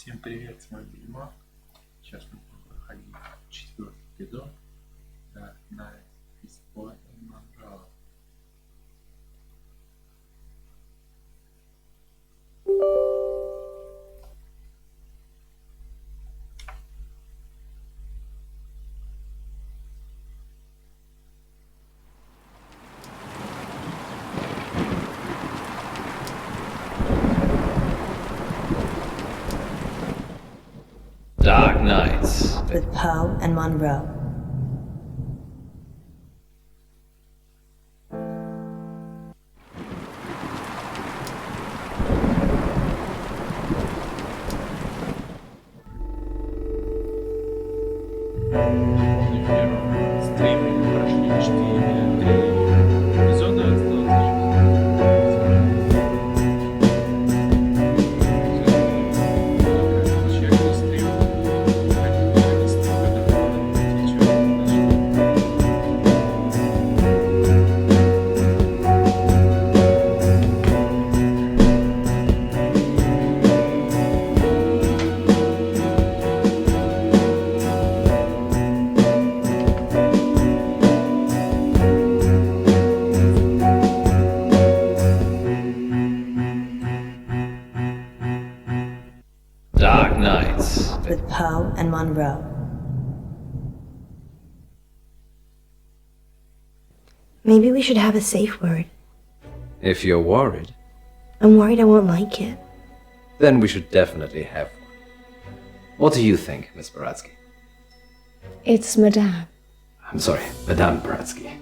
Всем привет, с вами Бельмо. Сейчас мы будем проходить 4-й эпизод Конец из Poe and Munro. Dark Nights with Poe and Munro. В первом стриме мы прошли 4 эпизода, Dark Nights With Poe and Munro. Maybe we should have a safe word. If you're worried, I'm worried I won't like it. then we should definitely have one. What do you think, Miss Baratsky? It's Madame. I'm sorry, Madame Baratsky.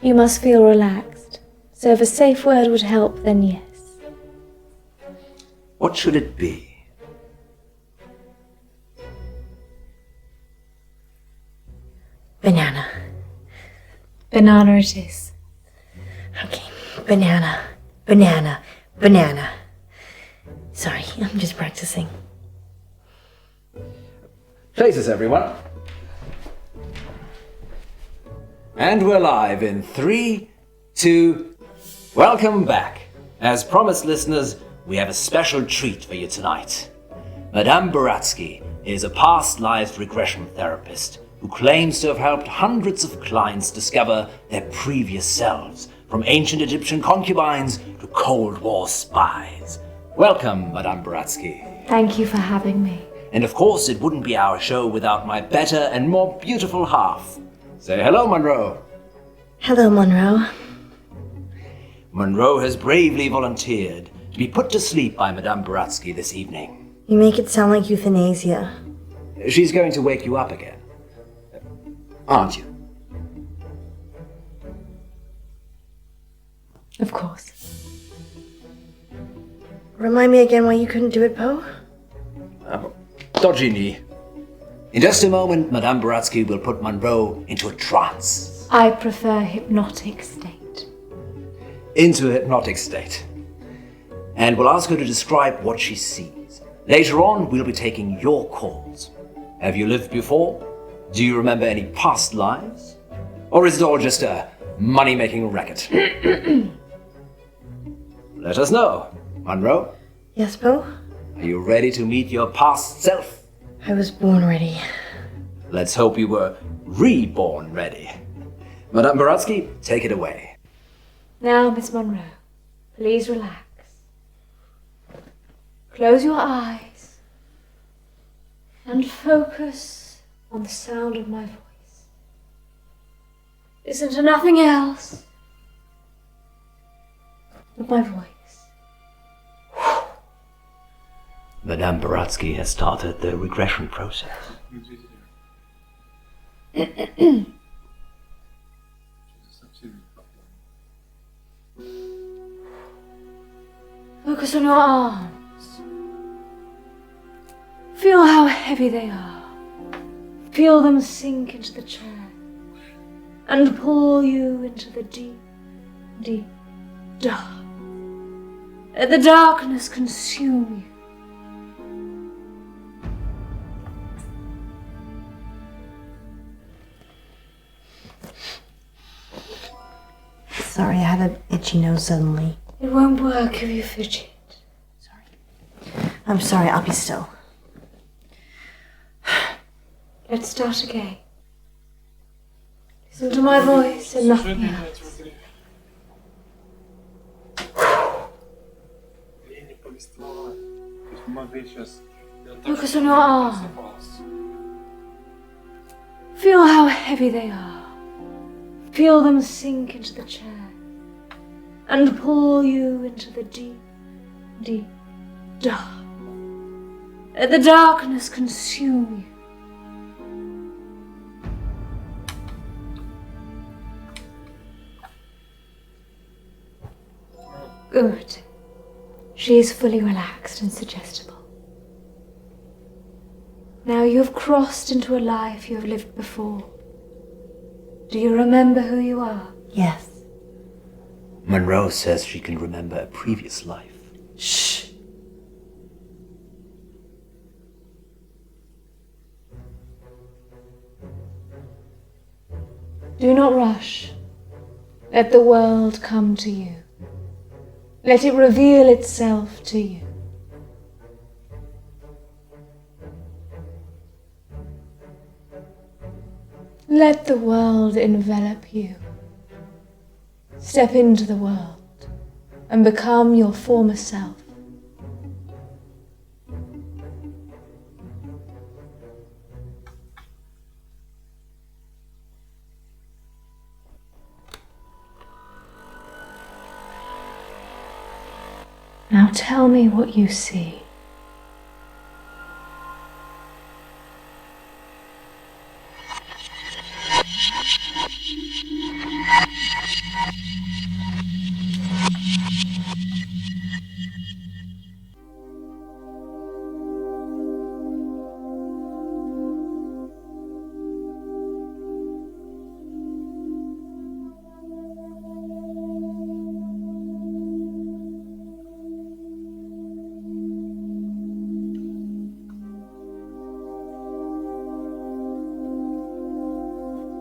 You must feel relaxed. So if a safe word would help, then yes. What should it be? Banana. Banana it is. Okay, banana, banana, banana. Sorry, I'm just practicing. Places, everyone. And we're live in 3, 2... Welcome back. As promised, listeners, we have a special treat for you tonight. Madame Baratsky is a past life regression therapist who claims to have helped hundreds of clients discover their previous selves, from ancient Egyptian concubines to Cold War spies. Welcome, Madame Baratsky. Thank you for having me. And of course, it wouldn't be our show without my better and more beautiful half. Say hello, Munro. Hello, Munro. Munro has bravely volunteered to be put to sleep by Madame Baratsky this evening. You make it sound like euthanasia. She's going to wake you up again. Aren't you? Of course. Remind me again why you couldn't do it, Poe? Dodgy knee. In just a moment, Madame Baratsky will put Munro into a trance. I prefer hypnotic state. Into a hypnotic state. And we'll ask her to describe what she sees. Later on, we'll be taking your calls. Have you lived before? Do you remember any past lives? Or is it all just a money-making racket? Let us know. Munro, Yes, Poe? are you ready to meet your past self? I was born ready. Let's hope you were reborn ready. Madame Baratsky, take it away. Now, Miss Munro, please relax. Close your eyes and focus on the sound of my voice. Listen to nothing else but my voice. Madame Baratsky has started the regression process. Focus on your arms. Feel how heavy they are. Feel them sink into the chair and pull you into the deep, deep dark. Let the darkness consume you. Sorry, I had an itchy nose suddenly. It won't work if you fidget. Sorry. I'm sorry, I'll be still. Let's start again. Listen to my voice and nothing else. Я не повествовала. То есть могли сейчас... Focus on your arms. Feel how heavy they are. Feel them sink into the chair and pull you into the deep, deep dark. Let the darkness consume you. Good. She is fully relaxed and suggestible. Now you have crossed into a life you have lived before. Do you remember who you are? Yes. Munro says she can remember a previous life. Shh. Do not rush. Let the world come to you. Let it reveal itself to you. Let the world envelop you. Step into the world and become your former self. Now tell me what you see.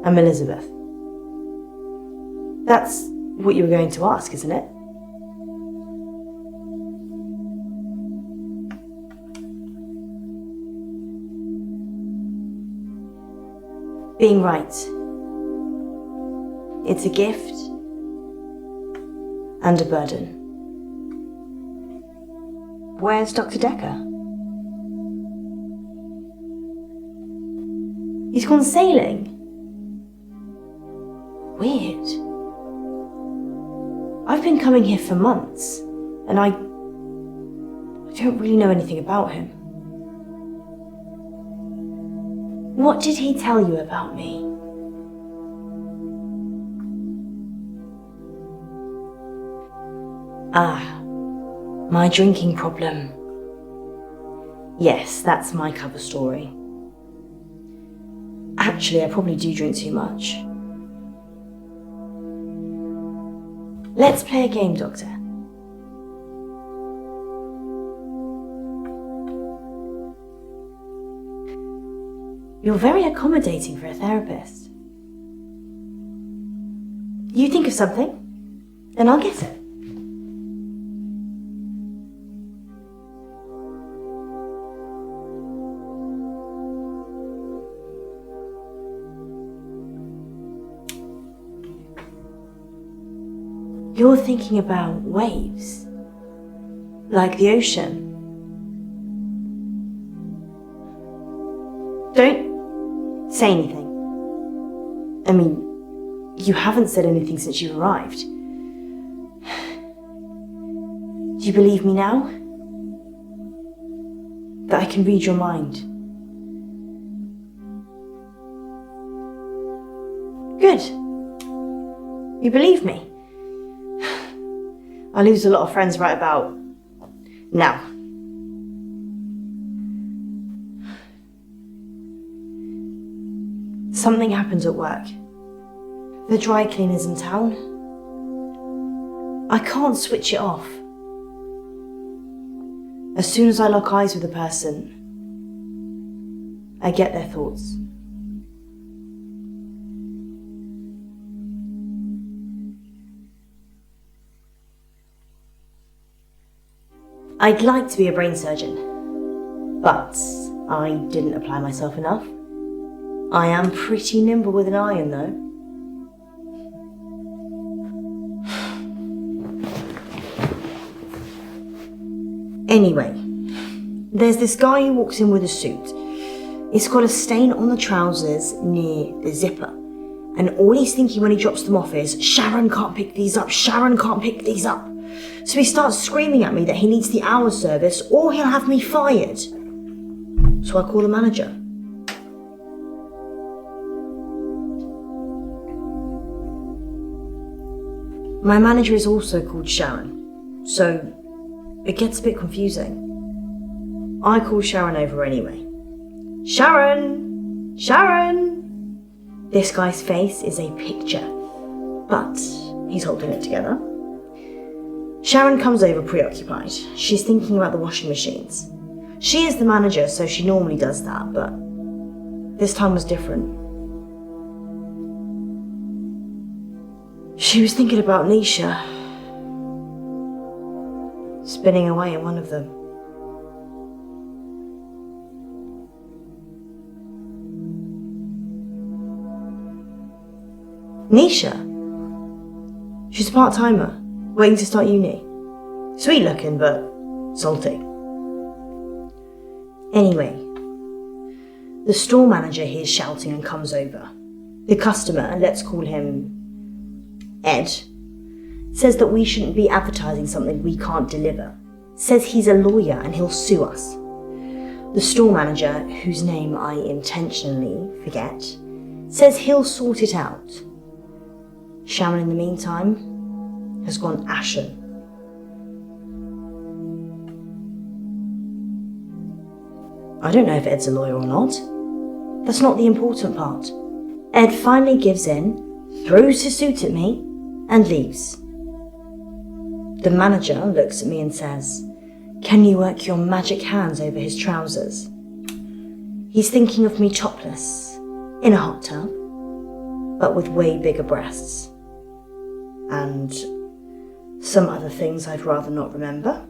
I'm Elizabeth. That's what you were going to ask, isn't it? Being right. It's a gift and a burden. Where's Dr. Decker? He's gone sailing. Weird. I've been coming here for months, and I don't really know anything about him. What did he tell you about me? Ah, my drinking problem. Yes, that's my cover story. Actually, I probably do drink too much. Let's play a game, Doctor. You're very accommodating for a therapist. You think of something, and I'll get it. You're thinking about waves, like the ocean. Don't say anything. I mean, you haven't said anything since you arrived. Do you believe me now? That I can read your mind? Good. You believe me? I lose a lot of friends right about now. Something happened at work. The dry cleaner's in town. I can't switch it off. As soon as I lock eyes with a person, I get their thoughts. I'd like to be a brain surgeon. But I didn't apply myself enough. I am pretty nimble with an iron, though. Anyway, there's this guy who walks in with a suit. It's got a stain on the trousers near the zipper. And all he's thinking when he drops them off is, Sharon can't pick these up, Sharon can't pick these up. So he starts screaming at me that he needs the hour service or he'll have me fired. So I call the manager. My manager is also called Sharon, so it gets a bit confusing. I call Sharon over anyway. Sharon! Sharon! This guy's face is a picture, but he's holding it together. Sharon comes over preoccupied. She's thinking about the washing machines. She is the manager, so she normally does that, but this time was different. She was thinking about Nisha, spinning away in one of them. Nisha? She's a part-timer, waiting to start uni. Sweet looking, but salty. Anyway, the store manager hears shouting and comes over. The customer, let's call him Ed, says that we shouldn't be advertising something we can't deliver. Says he's a lawyer and he'll sue us. The store manager, whose name I intentionally forget, says he'll sort it out. Sharon, in the meantime, has gone ashen. I don't know if Ed's a lawyer or not. That's not the important part. Ed finally gives in, throws his suit at me, and leaves. The manager looks at me and says, "Can you work your magic hands over his trousers?" He's thinking of me topless, in a hot tub, but with way bigger breasts. And some other things I'd rather not remember.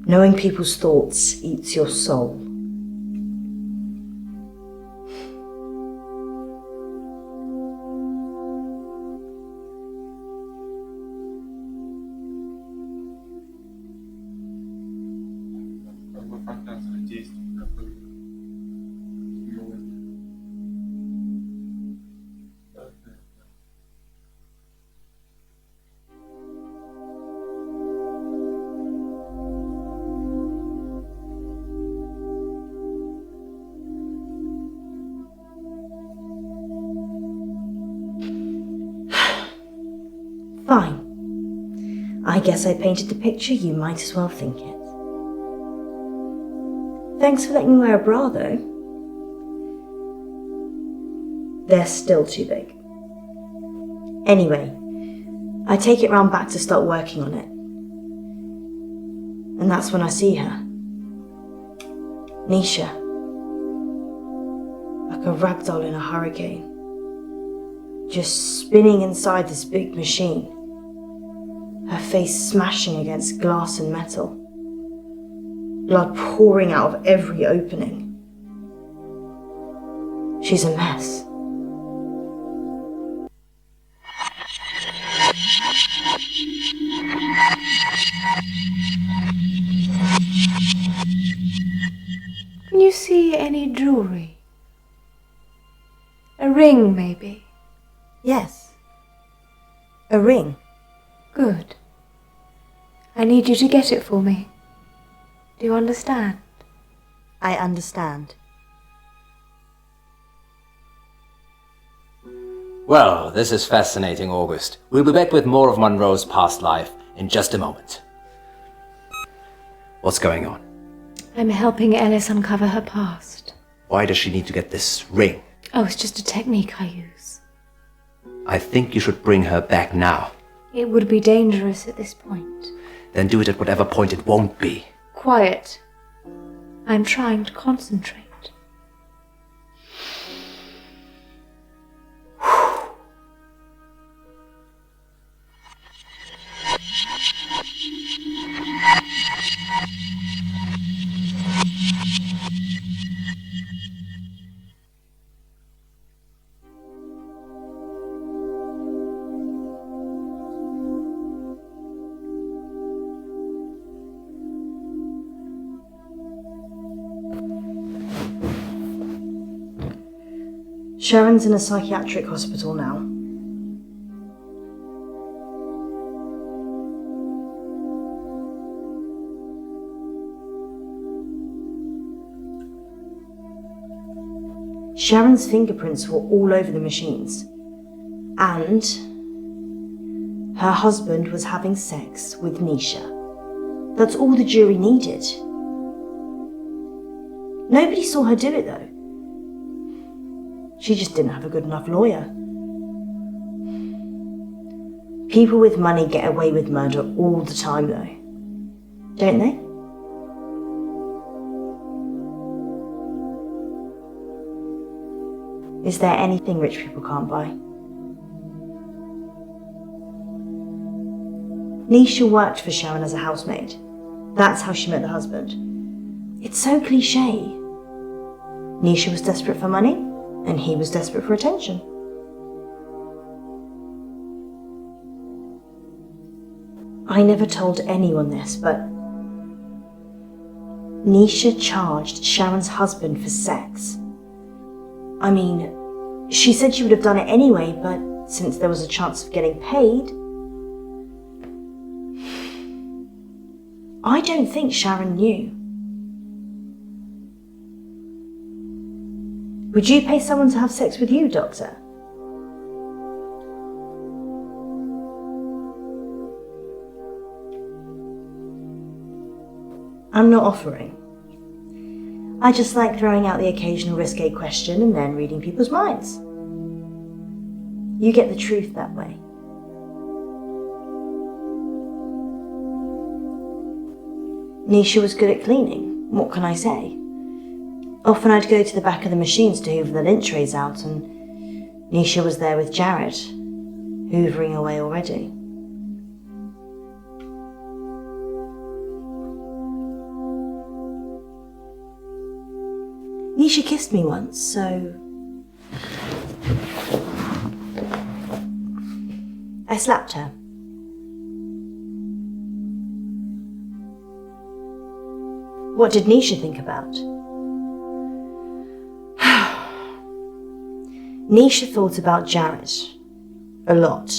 Knowing people's thoughts eats your soul. Как бы показывать действие, какое Fine. I guess I painted the picture, you might as well think it. Thanks for letting me wear a bra, though. They're still too big. Anyway, I take it round back to start working on it. And that's when I see her. Nisha. Like a ragdoll in a hurricane. Just spinning inside this big machine. Her face smashing against glass and metal. Blood pouring out of every opening. She's a mess. Can you see any jewelry? A ring, maybe? Yes. A ring. Good. I need you to get it for me. Do you understand? I understand. Well, this is fascinating, August. We'll be back with more of Munro's past life in just a moment. What's going on? I'm helping Ellis uncover her past. Why does she need to get this ring? Oh, it's just a technique I use. I think you should bring her back now. It would be dangerous at this point. Then do it at whatever point it won't be. Quiet. I'm trying to concentrate. Sharon's in a psychiatric hospital now. Sharon's fingerprints were all over the machines, and her husband was having sex with Nisha. That's all the jury needed. Nobody saw her do it though. She just didn't have a good enough lawyer. People with money get away with murder all the time though, don't they? Is there anything rich people can't buy? Nisha worked for Sharon as a housemaid. That's how she met the husband. It's so cliche. Nisha was desperate for money, and he was desperate for attention. I never told anyone this, but Nisha charged Sharon's husband for sex. I mean, she said she would have done it anyway, but since there was a chance of getting paid, I don't think Sharon knew. Would you pay someone to have sex with you, Doctor? I'm not offering. I just like throwing out the occasional risque question and then reading people's minds. You get the truth that way. Nisha was good at cleaning, what can I say? Often I'd go to the back of the machines to hoover the lint trays out, and Nisha was there with Jared, hoovering away already. Nisha kissed me once, so I slapped her. What did Nisha think about? Nisha thought about Jared a lot.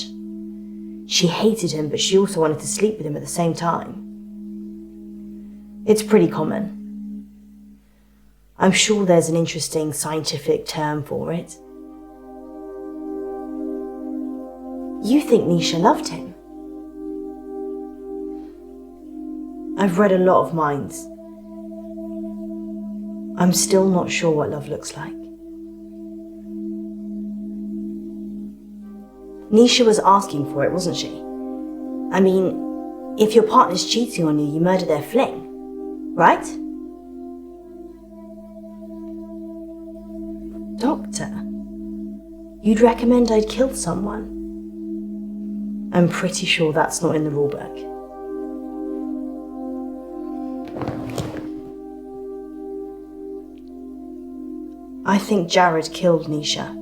She hated him, but she also wanted to sleep with him at the same time. It's pretty common. I'm sure there's an interesting scientific term for it. You think Nisha loved him? I've read a lot of minds. I'm still not sure what love looks like. Nisha was asking for it, wasn't she? I mean, if your partner's cheating on you, you murder their fling, right? Doctor, you'd recommend I'd kill someone? I'm pretty sure that's not in the rulebook. I think Jared killed Nisha.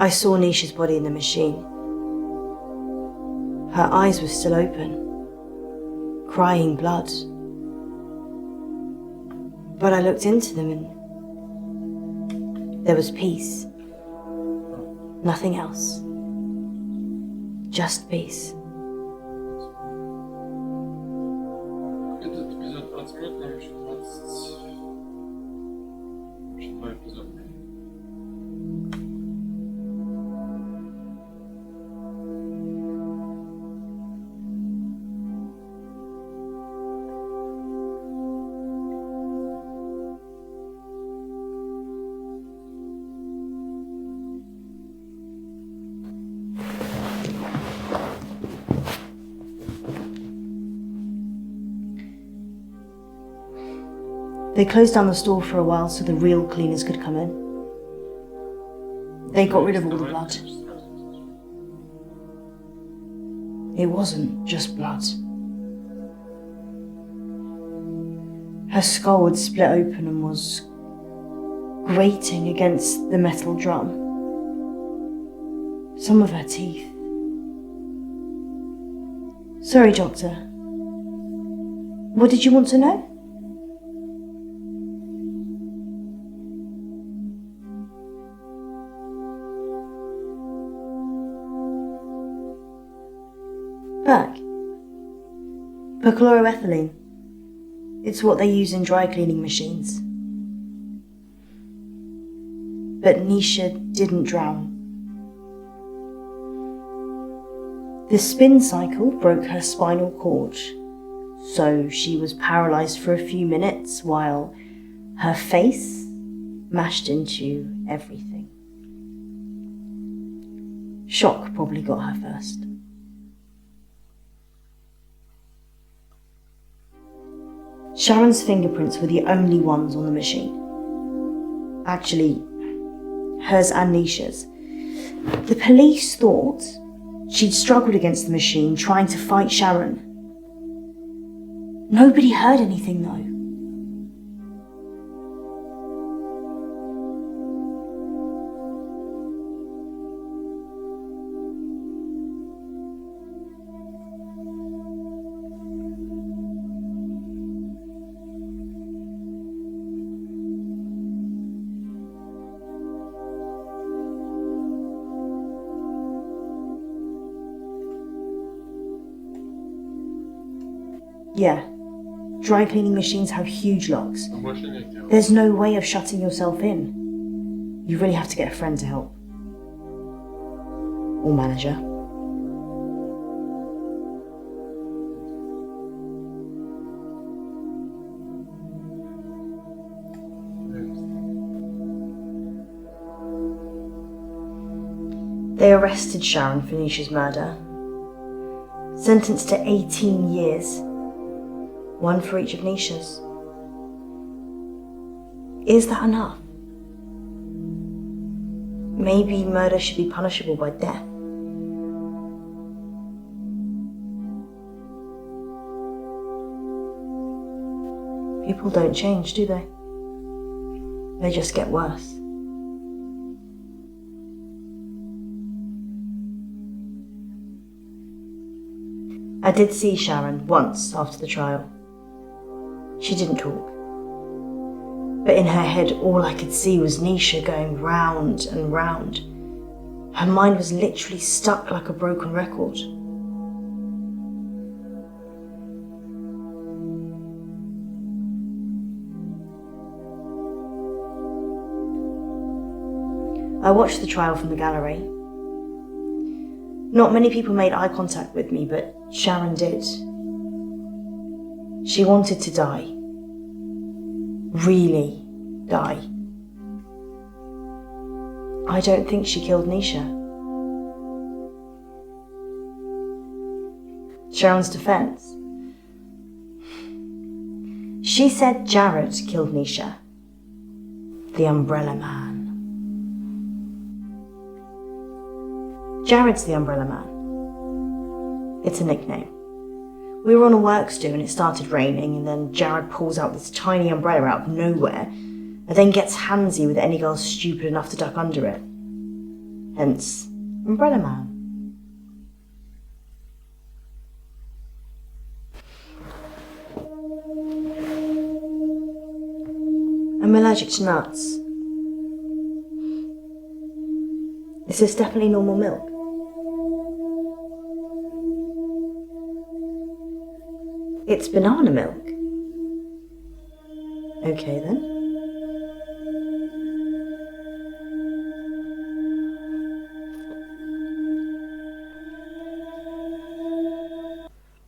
I saw Nisha's body in the machine. Her eyes were still open, crying blood. But I looked into them and there was peace. Nothing else. Just peace. Этот эпизод 20 минут, нам еще 20... Еще 2 эпизода. They closed down the store for a while so the real cleaners could come in. They got rid of all the blood. It wasn't just blood. Her skull had split open and was grating against the metal drum. Some of her teeth. Sorry, Doctor. What did you want to know? Back. Perchloroethylene. It's what they use in dry cleaning machines. But Nisha didn't drown. The spin cycle broke her spinal cord, so she was paralysed for a few minutes while her face mashed into everything. Shock probably got her first. Sharon's fingerprints were the only ones on the machine. Actually, hers and Nisha's. The police thought she'd struggled against the machine, trying to fight Sharon. Nobody heard anything, though. Yeah, dry cleaning machines have huge locks. There's no way of shutting yourself in. You really have to get a friend to help. Or manager. They arrested Sharon for Nisha's murder. Sentenced to 18 years. One for each of Nisha's. Is that enough? Maybe murder should be punishable by death. People don't change, do they? They just get worse. I did see Sharon once after the trial. She didn't talk. But in her head, all I could see was Nisha going round and round. Her mind was literally stuck like a broken record. I watched the trial from the gallery. Not many people made eye contact with me, but Sharon did. She wanted to die. Really die. I don't think she killed Nisha. Sharon's defense. She said Jared killed Nisha. The Umbrella Man. Jared's the Umbrella Man. It's a nickname. We were on a works do and it started raining, and then Jared pulls out this tiny umbrella out of nowhere and then gets handsy with any girl stupid enough to duck under it. Hence, Umbrella Man. I'm allergic to nuts. Is this definitely normal milk? It's banana milk. Okay then.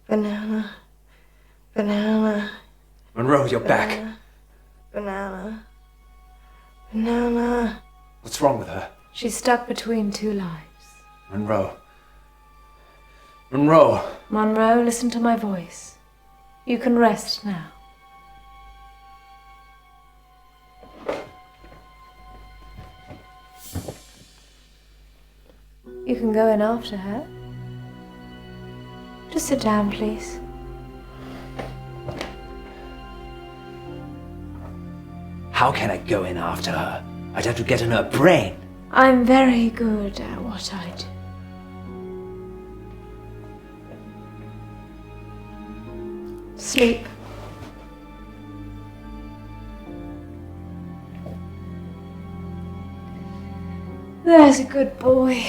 Banana. Banana. Munro, you're back. Banana. Banana. What's wrong with her? She's stuck between two lives. Munro. Munro. Munro, listen to my voice. You can rest now. You can go in after her. Just sit down, please. How can I go in after her? I'd have to get in her brain. I'm very good at what I do. Sleep. There's a good boy.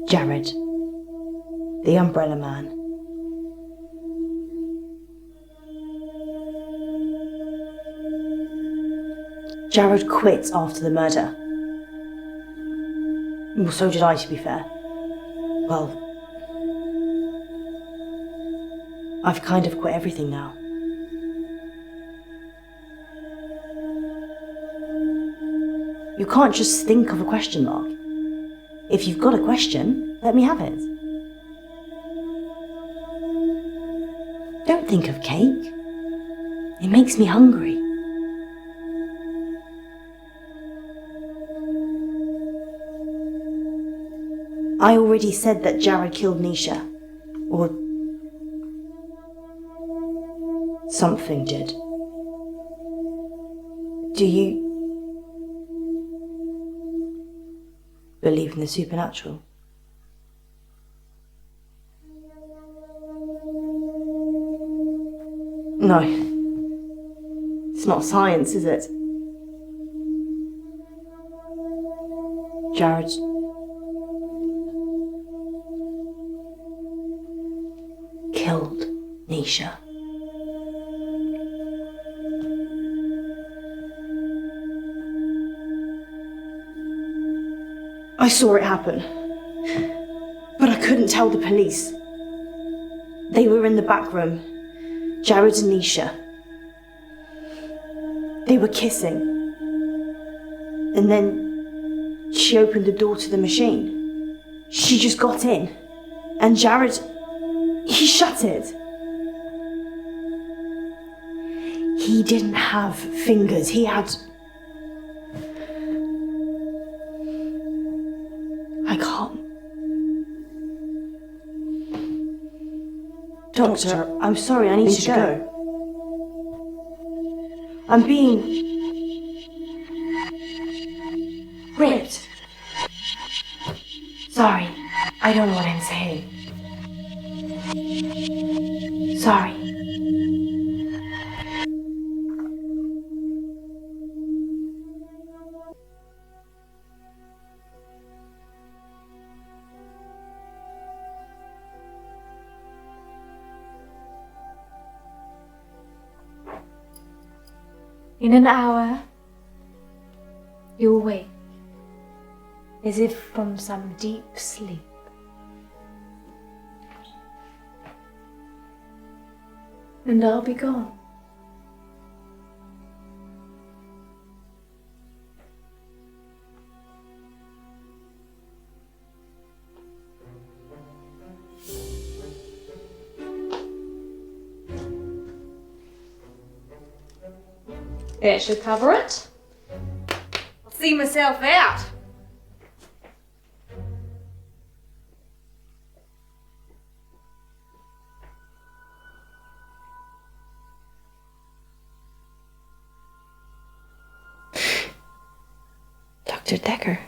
Jared, the Umbrella Man. Jared quit after the murder. Well, so did I, to be fair. Well, I've kind of quit everything now. You can't just think of a question mark. If you've got a question, let me have it. Don't think of cake. It makes me hungry. I already said that Jared killed Nisha. Or something did. Do you believe in the supernatural? No. It's not science, is it? Jared killed Nisha. I saw it happen, but I couldn't tell the police. They were in the back room, Jared and Nisha. They were kissing. And then she opened the door to the machine. She just got in, and Jared, he shut it. He didn't have fingers, he had... I can't. Doctor, I'm sorry, I need to go. I'm being raped. Sorry, I don't know what I'm saying. Sorry. In an hour, you'll wake, as if from some deep sleep. And I'll be gone. That should cover it. I'll see myself out. Dr. Decker.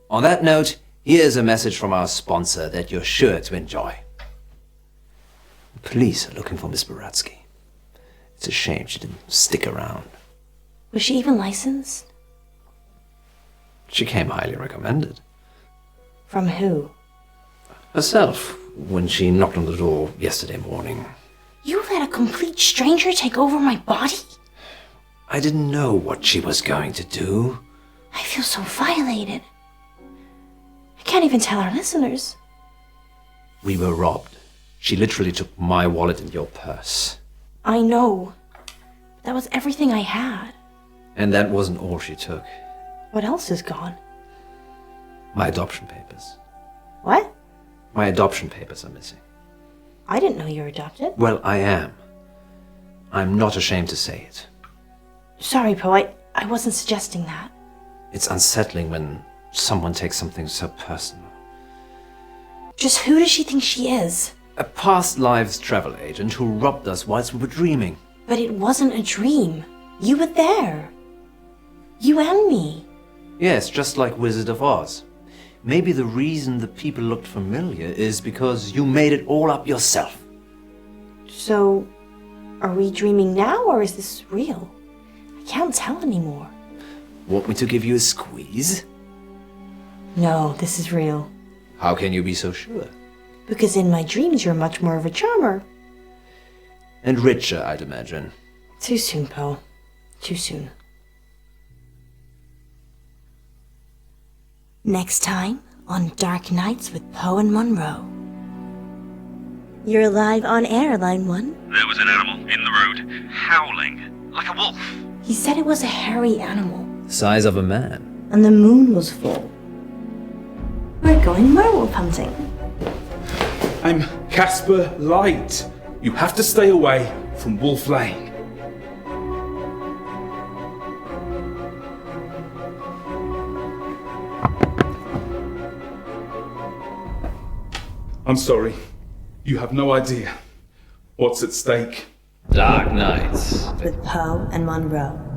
On that note, here's a message from our sponsor that you're sure to enjoy. The police are looking for Miss Buratsky. It's a shame she didn't stick around. Was she even licensed? She came highly recommended. From who? Herself, when she knocked on the door yesterday morning. You let a complete stranger take over my body? I didn't know what she was going to do. I feel so violated. I can't even tell our listeners. We were robbed. She literally took my wallet and your purse. I know. That was everything I had. And that wasn't all she took. What else is gone? My adoption papers. What? My adoption papers are missing. I didn't know you were adopted. Well, I am. I'm not ashamed to say it. Sorry, Poe, I wasn't suggesting that. It's unsettling when someone takes something so personal. Just who does she think she is? A past lives travel agent who robbed us whilst we were dreaming. But it wasn't a dream. You were there. You and me. Yes, just like Wizard of Oz. Maybe the reason the people looked familiar is because you made it all up yourself. So, are we dreaming now or is this real? I can't tell anymore. Want me to give you a squeeze? No, this is real. How can you be so sure? Because in my dreams you're much more of a charmer. And richer, I'd imagine. Too soon, Poe. Too soon. Next time on Dark Nights with Poe and Munro. You're live on air, Line 1. There was an animal in the road, howling, like a wolf. He said it was a hairy animal, Size of a man. and the moon was full. We're going werewolf hunting. I'm Casper Light. You have to stay away from Wolf Lane. I'm sorry. You have no idea what's at stake. Dark Nights. With Poe and Munro.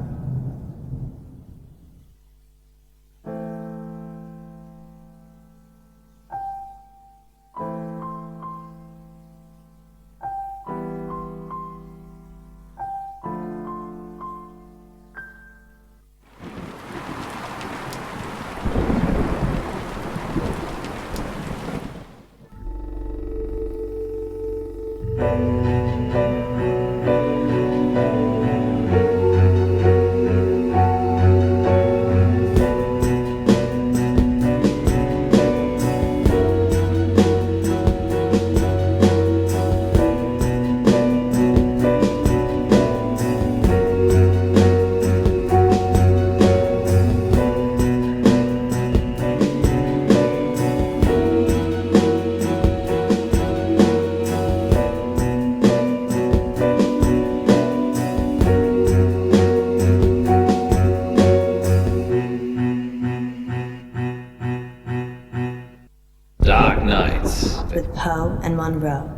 Dark Nights. With Poe and Munro.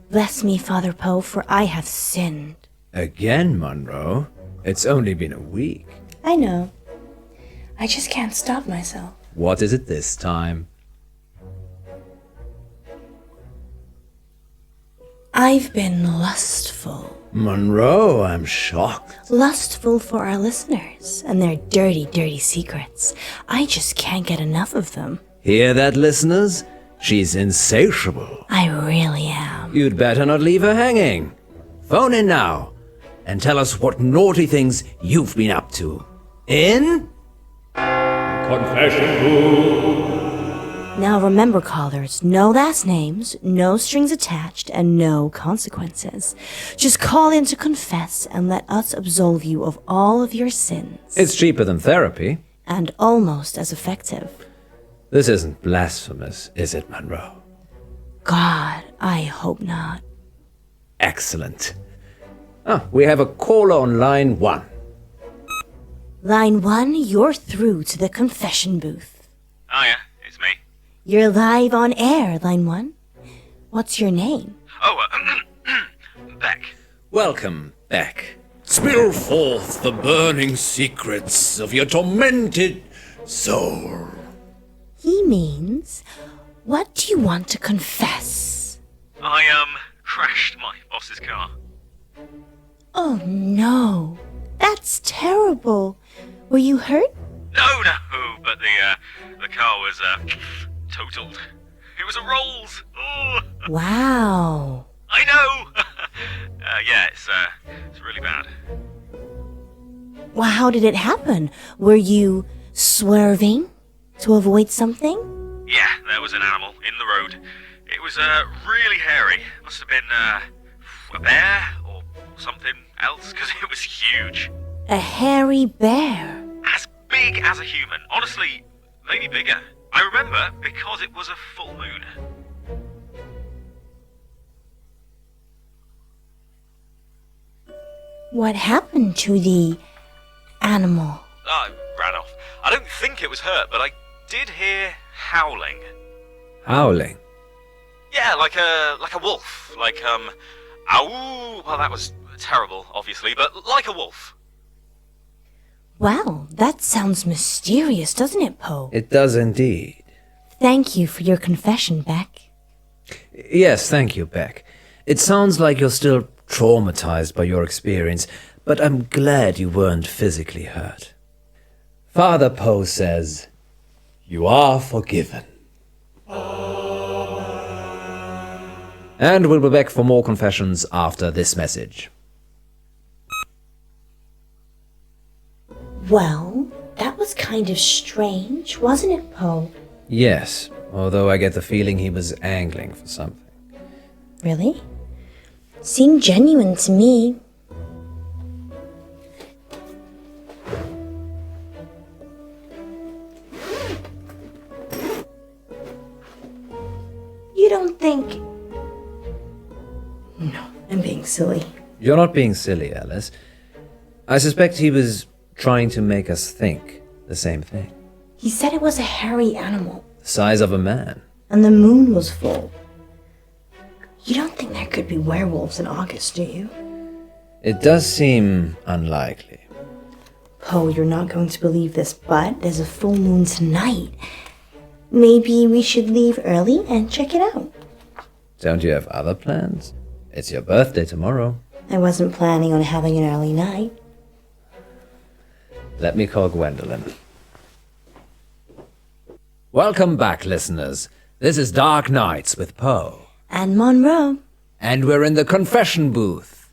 Bless me, Father Poe, for I have sinned. Again, Munro? It's only been a week. I know. I just can't stop myself. What is it this time? I've been lustful. Munro, I'm shocked. Lustful for our listeners and their dirty, dirty secrets. I just can't get enough of them. Hear that, listeners? She's insatiable. I really am. You'd better not leave her hanging. Phone in now and tell us what naughty things you've been up to. In? Confession Booth. Now remember, callers, no last names, no strings attached, and no consequences. Just call in to confess and let us absolve you of all of your sins. It's cheaper than therapy. And almost as effective. This isn't blasphemous, is it, Munro? God, I hope not. Excellent. We have a caller on line 1. Line 1, you're through to the confession booth. Hiya, it's me. You're live on air, Line 1. What's your name? Oh, Beck. Welcome, Beck. Spill forth the burning secrets of your tormented soul. He means, what do you want to confess? I, crashed my boss's car. Oh no, that's terrible. Were you hurt? No, but the car was, totaled. It was a Rolls. Oh, Wow. I know. Yeah, it's really bad. Well, how did it happen? Were you swerving? To avoid something? Yeah, there was an animal in the road. It was really hairy. Must have been a bear or something else, because it was huge. A hairy bear. As big as a human. Honestly, maybe bigger. I remember because it was a full moon. What happened to the animal? I ran off. I don't think it was hurt, but I did hear howling. Howling. Yeah, like a wolf. Like, ow. Well, that was terrible, obviously, but like a wolf. Well, that sounds mysterious, doesn't it, Poe? It does indeed. Thank you for your confession, Beck. Yes, thank you, Beck. It sounds like you're still traumatized by your experience, but I'm glad you weren't physically hurt. Father Poe says, "You are forgiven." And we'll be back for more confessions after this message. Well, that was kind of strange, wasn't it, Poe? Yes, although I get the feeling he was angling for something. Really? Seemed genuine to me. You don't think... No, I'm being silly. You're not being silly, Alice. I suspect he was trying to make us think the same thing. He said it was a hairy animal, The size of a man. and the moon was full. You don't think there could be werewolves in August, do you? It does seem unlikely. Poe, you're not going to believe this, but there's a full moon tonight. Maybe we should leave early and check it out. Don't you have other plans? It's your birthday tomorrow. I wasn't planning on having an early night. Let me call Gwendolyn. Welcome back, listeners. This is Dark Nights with Poe. And Munro. And we're in the confession booth.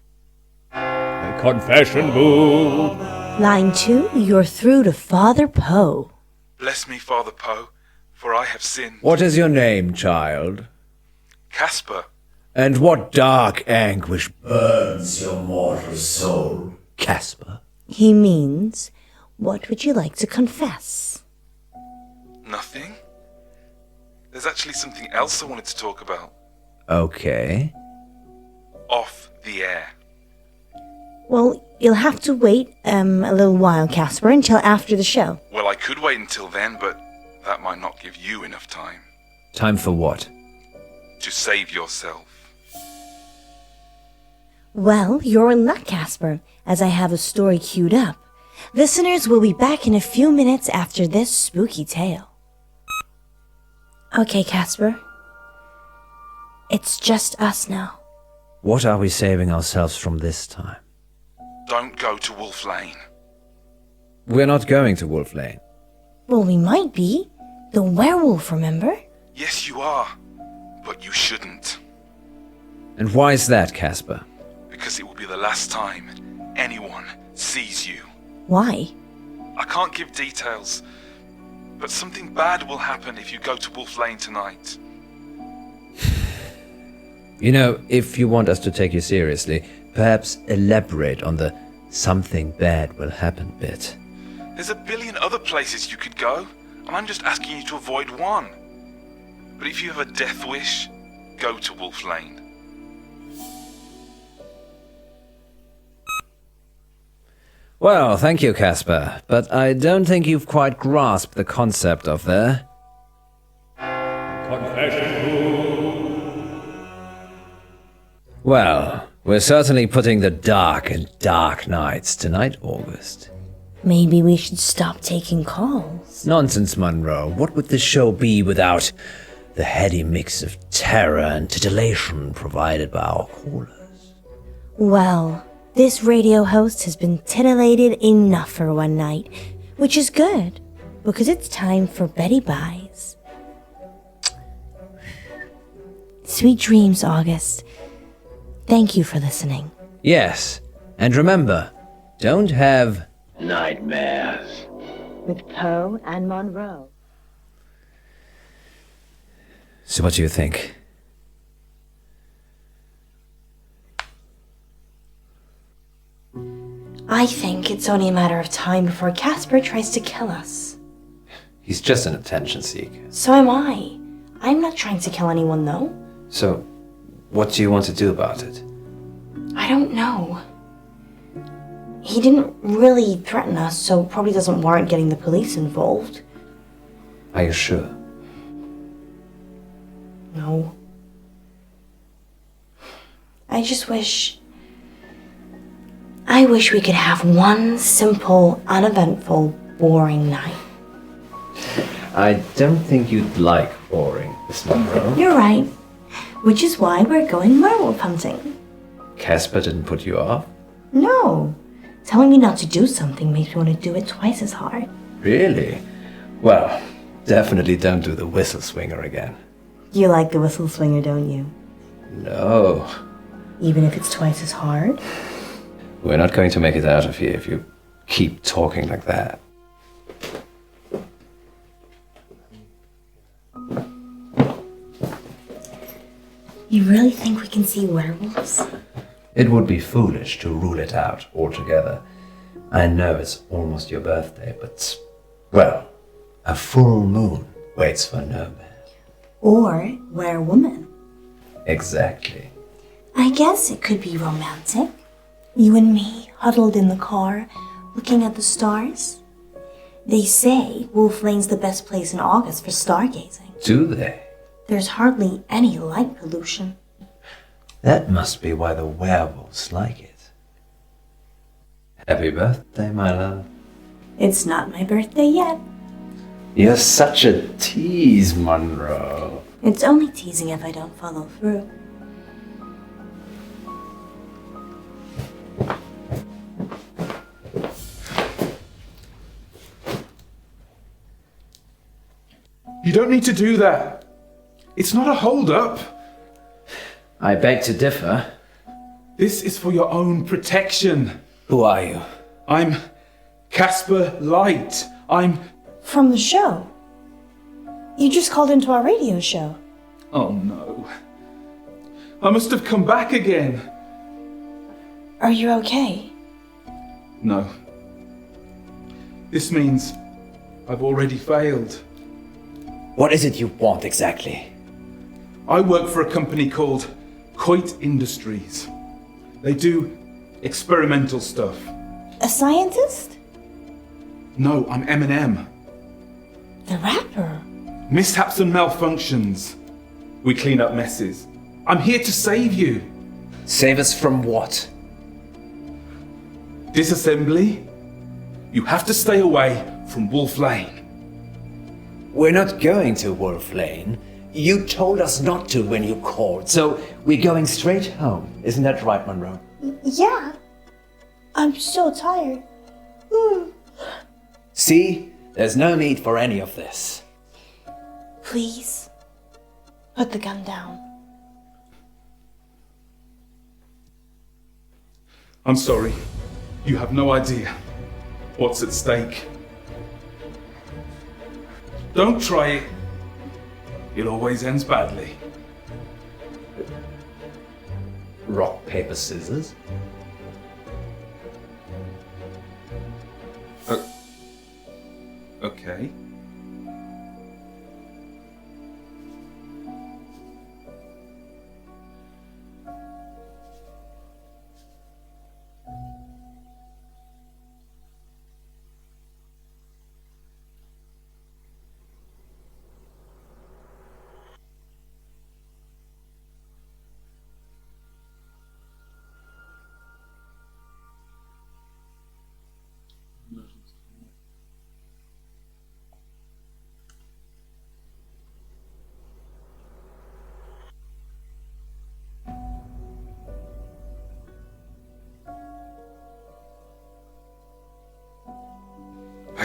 The confession booth. Line 2, you're through to Father Poe. Bless me, Father Poe, for I have sinned. What is your name, child? Casper, And what dark anguish burns your mortal soul, Casper? He means, what would you like to confess? nothing? There's actually something else I wanted to talk about. Okay. Off the air. Well, you'll have to wait a little while, Casper, until after the show. Well, I could wait until then, but that might not give you enough time. Time for what? To save yourself. Well, you're in luck, Casper, as I have a story queued up. Listeners will be back in a few minutes after this spooky tale. Okay, Casper. It's just us now. What are we saving ourselves from this time? Don't go to Wolf Lane. We're not going to Wolf Lane. Well, we might be. The werewolf, remember? Yes, you are. But you shouldn't. And why is that, Casper? Because it will be the last time anyone sees you. Why? I can't give details, but something bad will happen if you go to Wolf Lane tonight. You know, if you want us to take you seriously, perhaps elaborate on the something bad will happen bit. There's a billion other places you could go, and I'm just asking you to avoid one. But if you have a death wish, go to Wolf Lane. Well, thank you, Casper, but I don't think you've quite grasped the concept of the... Confession booth. Well, we're certainly putting the dark in dark nights tonight, August. Maybe we should stop taking calls. Nonsense, Munro. What would this show be without the heady mix of terror and titillation provided by our callers? Well, this radio host has been titillated enough for one night, which is good, because it's time for Betty Buys. Sweet dreams, August. Thank you for listening. Yes, and remember, don't have... With Poe and Munro. So what do you think? I think it's only a matter of time before Casper tries to kill us. He's just an attention seeker. So am I. I'm not trying to kill anyone, though. So, what do you want to do about it? I don't know. He didn't really threaten us, so probably doesn't warrant getting the police involved. Are you sure? No. I just wish... I wish we could have one simple, uneventful, boring night. I don't think you'd like boring, Miss Munro. You're right. Which is why we're going werewolf hunting. Casper didn't put you off? No. Telling me not to do something makes me want to do it twice as hard. Really? Well, definitely don't do the whistle swinger again. You like the whistle swinger, don't you? No. Even if it's twice as hard? We're not going to make it out of here if you keep talking like that. You really think we can see werewolves? It would be foolish to rule it out altogether. I know it's almost your birthday, but, well, a full moon waits for no man. Or werewoman? Exactly. I guess it could be romantic. You and me, huddled in the car, looking at the stars. They say Wolf Lane's the best place in August for stargazing. Do they? There's hardly any light pollution. That must be why the werewolves like it. Happy birthday, my love. It's not my birthday yet. You're such a tease, Munro. It's only teasing if I don't follow through. You don't need to do that. It's not a hold-up. I beg to differ. This is for your own protection. Who are you? I'm Casper Light. I'm... From the show. You just called into our radio show. Oh no. I must have come back again. Are you okay? No. This means I've already failed. What is it you want exactly? I work for a company called Coit Industries. They do experimental stuff. A scientist? No, I'm M&M. The rapper? Mishaps and malfunctions. We clean up messes. I'm here to save you. Save us from what? Disassembly? You have to stay away from Wolf Lane. We're not going to Wolf Lane. You told us not to when you called, so we're going straight home. Isn't that right, Munro? Yeah. I'm so tired. See? There's no need for any of this. Please, put the gun down. I'm sorry. You have no idea what's at stake. Don't try it. It always ends badly. Rock, paper, scissors? Okay.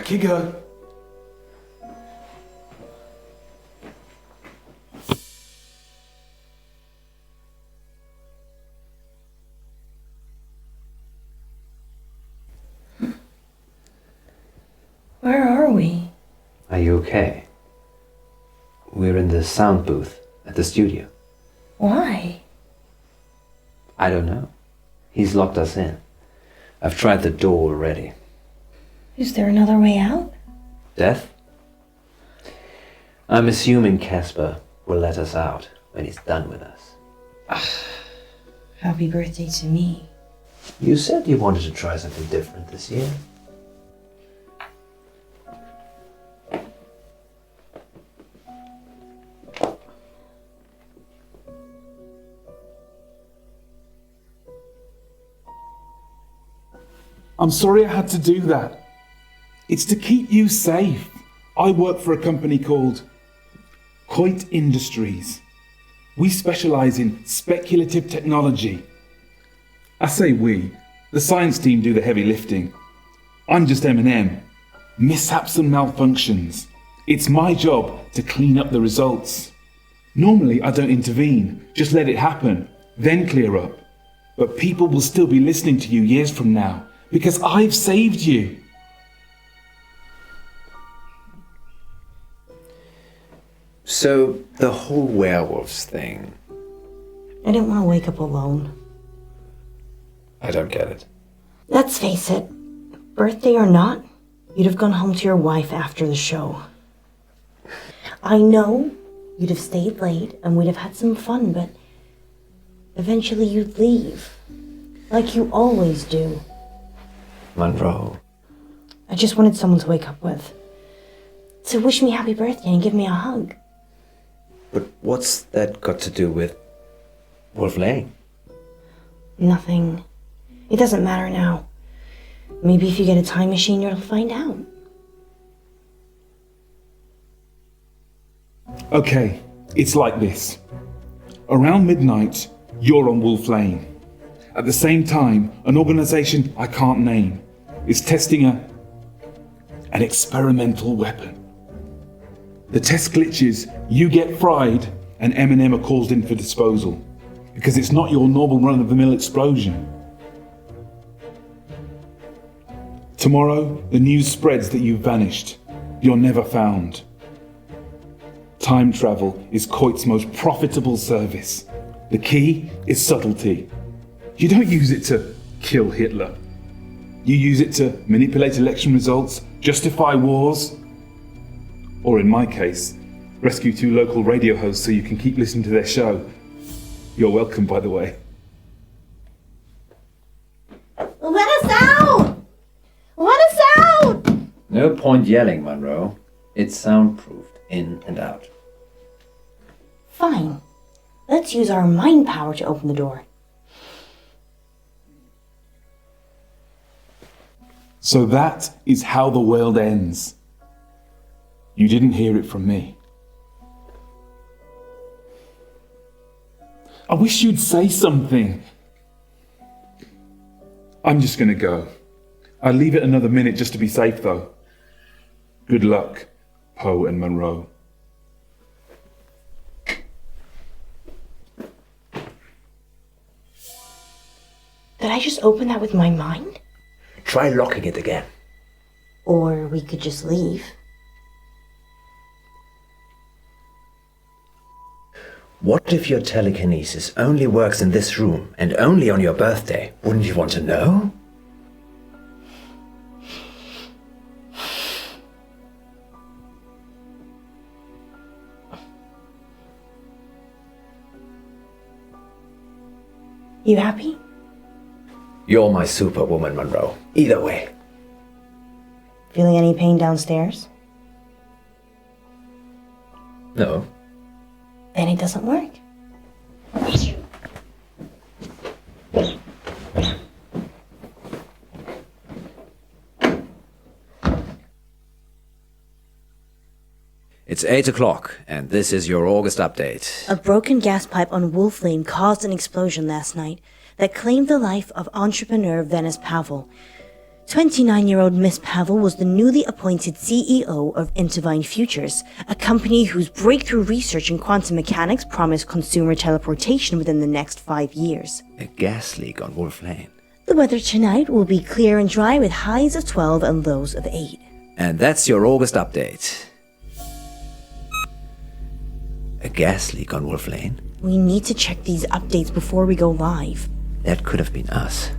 Back you go. Where are we? Are you okay? We're in the sound booth. at the studio. Why? I don't know. He's locked us in. I've tried the door already. Is there another way out? Death? I'm assuming Casper will let us out when he's done with us. Happy birthday to me. You said you wanted to try something different this year. I'm sorry I had to do that. It's to keep you safe. I work for a company called Coit Industries. We specialize in speculative technology. I say we. The science team do the heavy lifting. I'm just M&M. Mishaps and malfunctions. It's my job to clean up the results. Normally I don't intervene, just let it happen, then clear up. But people will still be listening to you years from now, because I've saved you. So, the whole werewolves thing, I didn't want to wake up alone. I don't get it. Let's face it, birthday or not, you'd have gone home to your wife after the show. I know you'd have stayed late and we'd have had some fun, but eventually you'd leave, like you always do. Munro. I just wanted someone to wake up with, to wish me happy birthday and give me a hug. But what's that got to do with Wolf Lane? Nothing. It doesn't matter now. Maybe if you get a time machine, you'll find out. Okay, it's like this. Around midnight, you're on Wolf Lane. At the same time, an organization I can't name is testing an experimental weapon. The test glitches, you get fried, and M&M are called in for disposal. Because it's not your normal run-of-the-mill explosion. Tomorrow, the news spreads that you've vanished. You're never found. Time travel is Coit's most profitable service. The key is subtlety. You don't use it to kill Hitler. You use it to manipulate election results, justify wars, or in my case, rescue 2 local radio hosts so you can keep listening to their show. You're welcome, by the way. Let us out! Let us out! No point yelling, Munro. It's soundproofed, in and out. Fine. Let's use our mind power to open the door. So that is how the world ends. You didn't hear it from me. I wish you'd say something. I'm just gonna go. I'll leave it another minute just to be safe though. Good luck, Poe and Munro. Did I just open that with my mind? Try locking it again. Or we could just leave. What if your telekinesis only works in this room and only on your birthday? Wouldn't you want to know? You happy? You're my superwoman, Munro. Either way. Feeling any pain downstairs? No. Then it doesn't work. It's 8 o'clock, and this is your August update. A broken gas pipe on Wolf Lane caused an explosion last night that claimed the life of entrepreneur Venice Pavel. 29-year-old Miss Pavel was the newly appointed CEO of Intervine Futures, a company whose breakthrough research in quantum mechanics promised consumer teleportation within the next 5 years. A gas leak on Wolf Lane. The weather tonight will be clear and dry with highs of 12 and lows of 8. And that's your August update. A gas leak on Wolf Lane? We need to check these updates before we go live. That could have been us.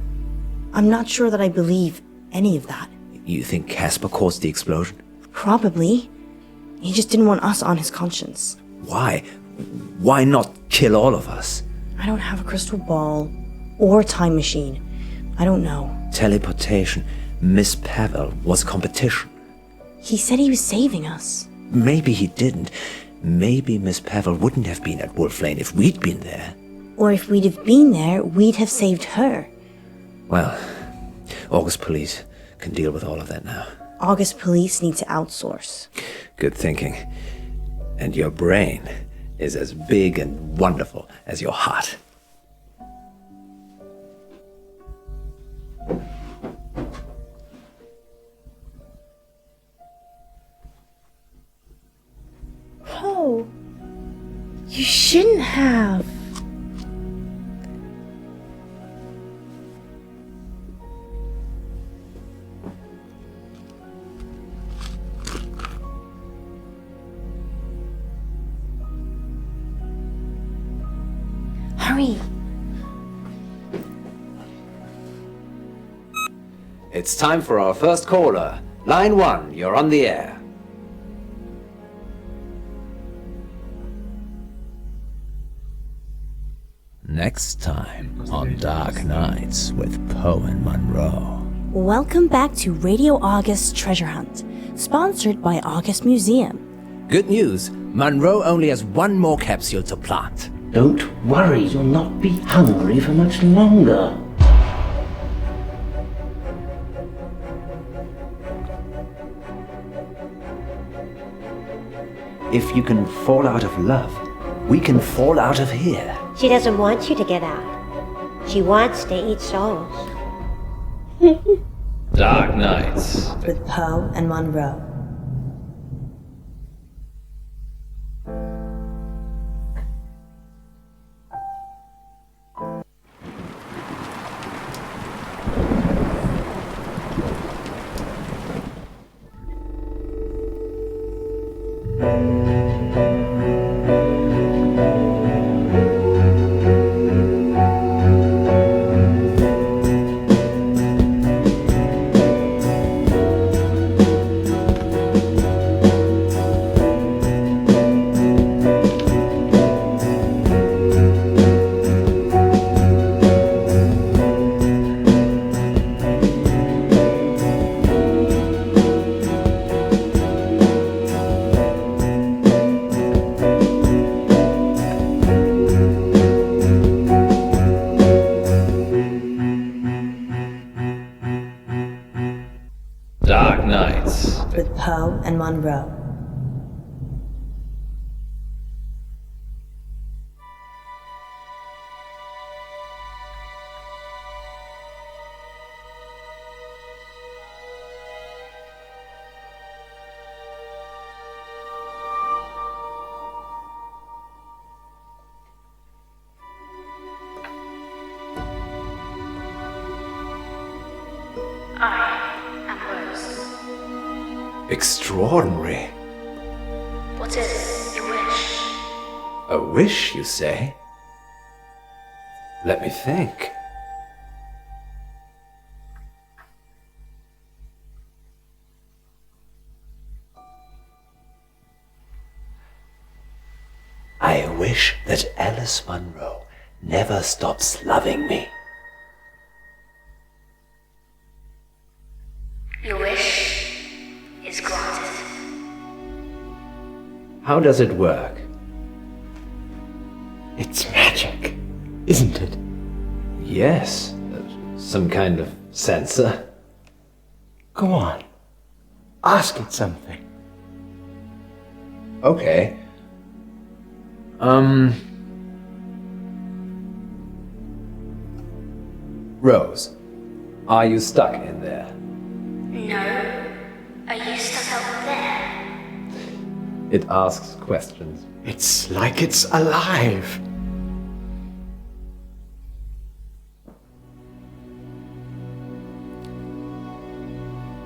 I'm not sure that I believe any of that. You think Casper caused the explosion? Probably. He just didn't want us on his conscience. Why? Why not kill all of us? I don't have a crystal ball or a time machine. I don't know. Teleportation. Miss Pavel was competition. He said he was saving us. Maybe he didn't. Maybe Miss Pavel wouldn't have been at Wolf Lane if we'd been there. Or if we'd have been there, we'd have saved her. Well, August police can deal with all of that now. August police need to outsource. Good thinking. And your brain is as big and wonderful as your heart. Poe, you shouldn't have. Hurry. It's time for our first caller. Line 1, you're on the air. Next time on Dark Nights with Poe and Munro. Welcome back to Radio August Treasure Hunt, sponsored by August Museum. Good news, Munro only has one more capsule to plant. Don't worry, you'll not be hungry for much longer. If you can fall out of love, we can fall out of here. She doesn't want you to get out. She wants to eat souls. Dark Nights. With Poe and Munro. Dark Nights. With Poe and Munro. Extraordinary. What is your wish? A wish, you say? Let me think. I wish that Alice Munro never stops loving me. Your wish is granted. How does it work? It's magic, isn't it? Yes, some kind of sensor. Go on. Ask it something. Okay. Rose, are you stuck in there? No. Are you stuck out there? It asks questions. It's like it's alive.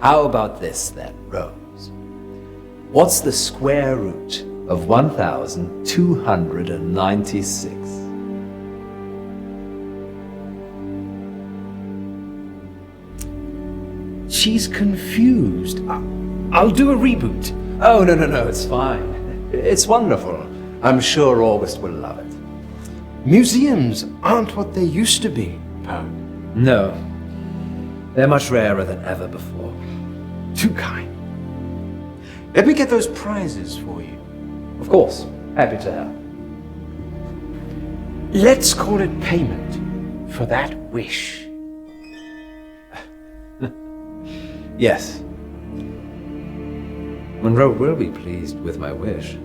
How about this then, Rose? What's the square root of 1,296. She's confused. I'll do a reboot. Oh, no, it's fine. It's wonderful. I'm sure August will love it. Museums aren't what they used to be, Poe. No. They're much rarer than ever before. Too kind. Let me get those prizes for you. Of course. Happy to help. Let's call it payment for that wish. Yes. Munro will be pleased with my wish.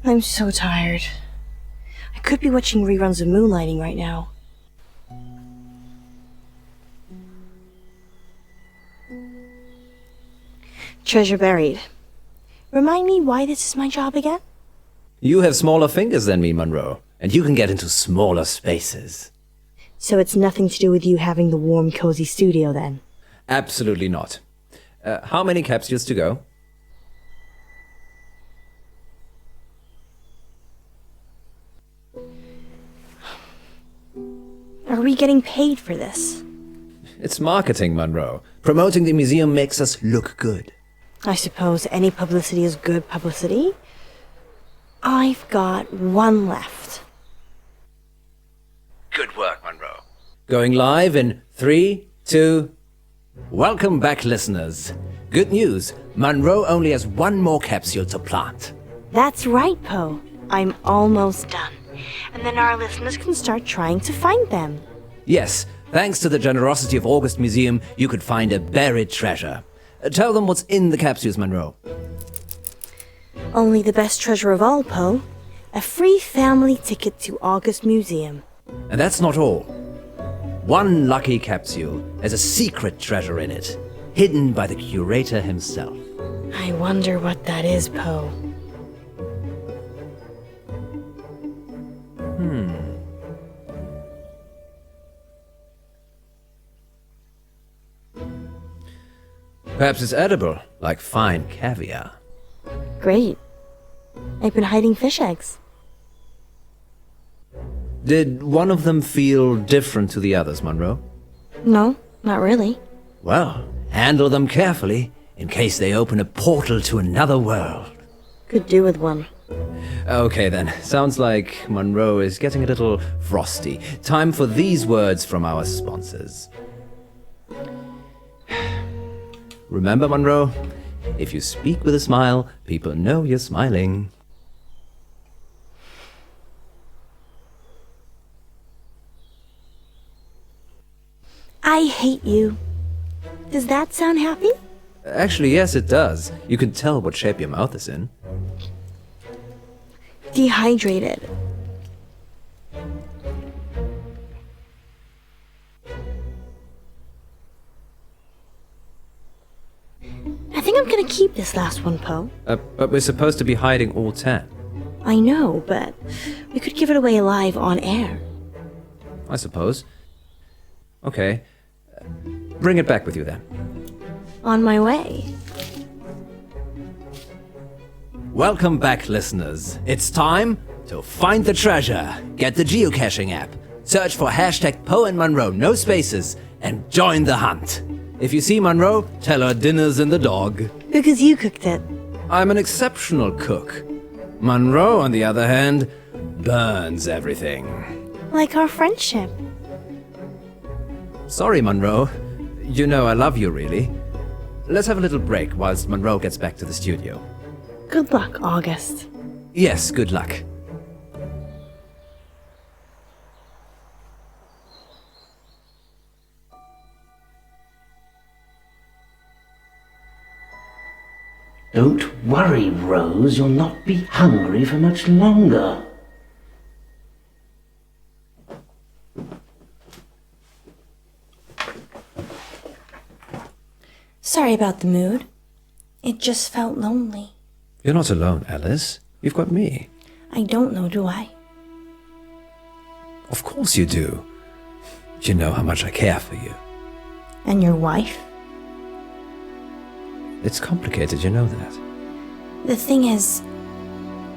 I'm so tired. I could be watching reruns of Moonlighting right now. Treasure buried. Remind me why this is my job again? You have smaller fingers than me, Munro, and you can get into smaller spaces. So it's nothing to do with you having the warm, cozy studio then? Absolutely not. How many capsules to go? Are we getting paid for this? It's marketing, Munro. Promoting the museum makes us look good. I suppose any publicity is good publicity. I've got one left. Good work, Munro. Going live in 3, 2... Welcome back, listeners. Good news. Munro only has one more capsule to plant. That's right, Poe. I'm almost done. And then our listeners can start trying to find them. Yes, thanks to the generosity of August Museum, you could find a buried treasure. Tell them what's in the capsules, Munro. Only the best treasure of all, Poe. A free family ticket to August Museum. And that's not all. One lucky capsule has a secret treasure in it, hidden by the curator himself. I wonder what that is, Poe. Perhaps it's edible, like fine caviar. Great. I've been hiding fish eggs. Did one of them feel different to the others, Munro? No, not really. Well, handle them carefully, in case they open a portal to another world. Could do with one. Okay then, sounds like Munro is getting a little frosty. Time for these words from our sponsors. Remember, Munro, if you speak with a smile, people know you're smiling. I hate you. Does that sound happy? Actually, yes, it does. You can tell what shape your mouth is in. Dehydrated. I think I'm gonna keep this last one, Poe. But we're supposed to be hiding all 10. I know, but we could give it away live on air. I suppose. Okay. Bring it back with you then. On my way. Welcome back, listeners. It's time So find the treasure, get the geocaching app, search for hashtag Poe and Munro, no spaces, and join the hunt. If you see Munro, tell her dinner's in the dog. Because you cooked it. I'm an exceptional cook. Munro, on the other hand, burns everything. Like our friendship. Sorry, Munro. You know I love you, really. Let's have a little break whilst Munro gets back to the studio. Good luck, August. Yes, good luck. Don't worry, Rose. You'll not be hungry for much longer. Sorry about the mood. It just felt lonely. You're not alone, Alice. You've got me. I don't know, do I? Of course you do. You know how much I care for you. And your wife? It's complicated, you know that. The thing is,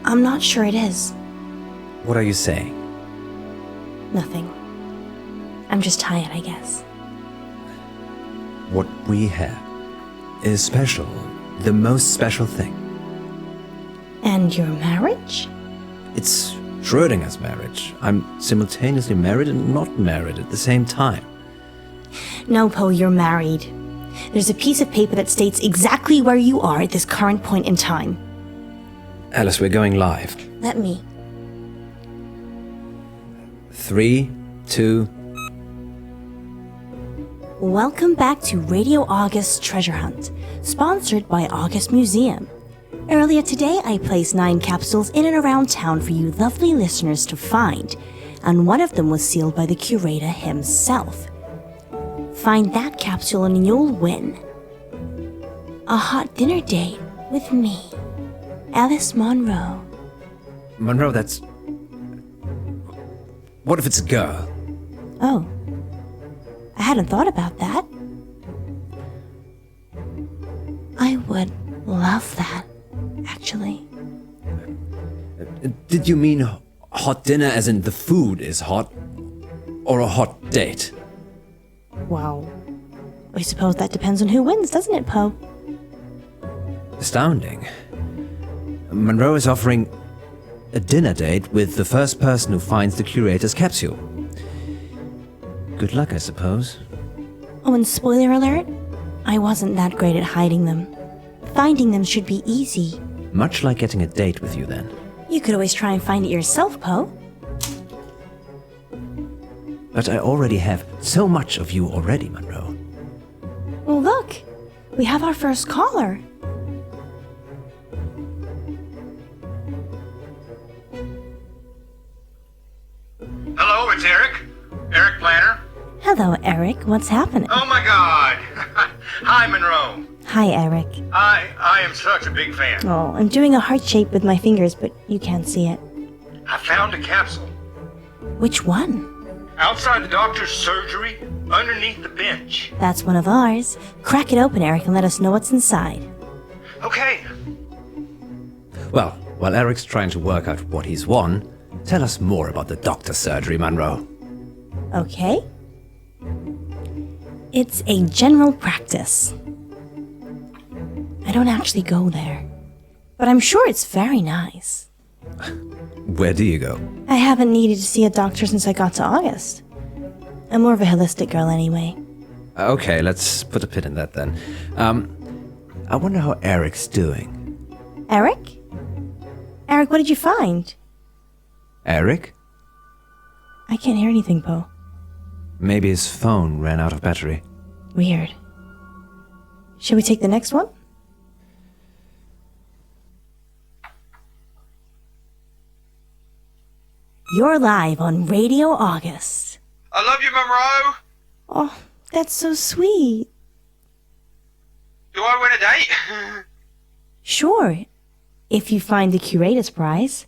I'm not sure it is. What are you saying? Nothing. I'm just tired, I guess. What we have is special. The most special thing. And your marriage? It's Schrödinger's marriage. I'm simultaneously married and not married at the same time. No, Poe, you're married. There's a piece of paper that states exactly where you are at this current point in time. Alice, we're going live. Let me. 3, 2... Welcome back to Radio August's Treasure Hunt, sponsored by August Museum. Earlier today, I placed 9 capsules in and around town for you lovely listeners to find, and one of them was sealed by the curator himself. Find that capsule and you'll win. A hot dinner date with me, Alice Munro. Munro, that's... What if it's a girl? Oh. I hadn't thought about that. I would love that, actually. Did you mean hot dinner as in the food is hot? Or a hot date? Wow. I suppose that depends on who wins, doesn't it, Poe? Astounding. Munro is offering a dinner date with the first person who finds the curator's capsule. Good luck, I suppose. Oh, and spoiler alert, I wasn't that great at hiding them. Finding them should be easy. Much like getting a date with you, then. You could always try and find it yourself, Poe. But I already have so much of you already, Munro. Well, look. We have our first caller. Hello, it's Eric. Eric Planner. Hello, Eric. What's happening? Oh my God! Hi, Monroe. Hi, Eric. I am such a big fan. Oh, I'm doing a heart shape with my fingers, but you can't see it. I found a capsule Which one? outside the doctor's surgery, underneath the bench. That's one of ours. Crack it open, Eric, and let us know what's inside. Okay. Well, while Eric's trying to work out what he's won, tell us more about the doctor's surgery, Munro. Okay. It's a general practice. I don't actually go there, but I'm sure it's very nice. Where do you go? I haven't needed to see a doctor since I got to August. I'm more of a holistic girl anyway. Okay, let's put a pin in that then. I wonder how Eric's doing. Eric? Eric, what did you find? Eric? I can't hear anything, Poe. Maybe his phone ran out of battery. Weird. Shall we take the next one? You're live on Radio August. I love you, Monroe. Oh, that's so sweet. Do I win a date? Sure, if you find the curator's prize.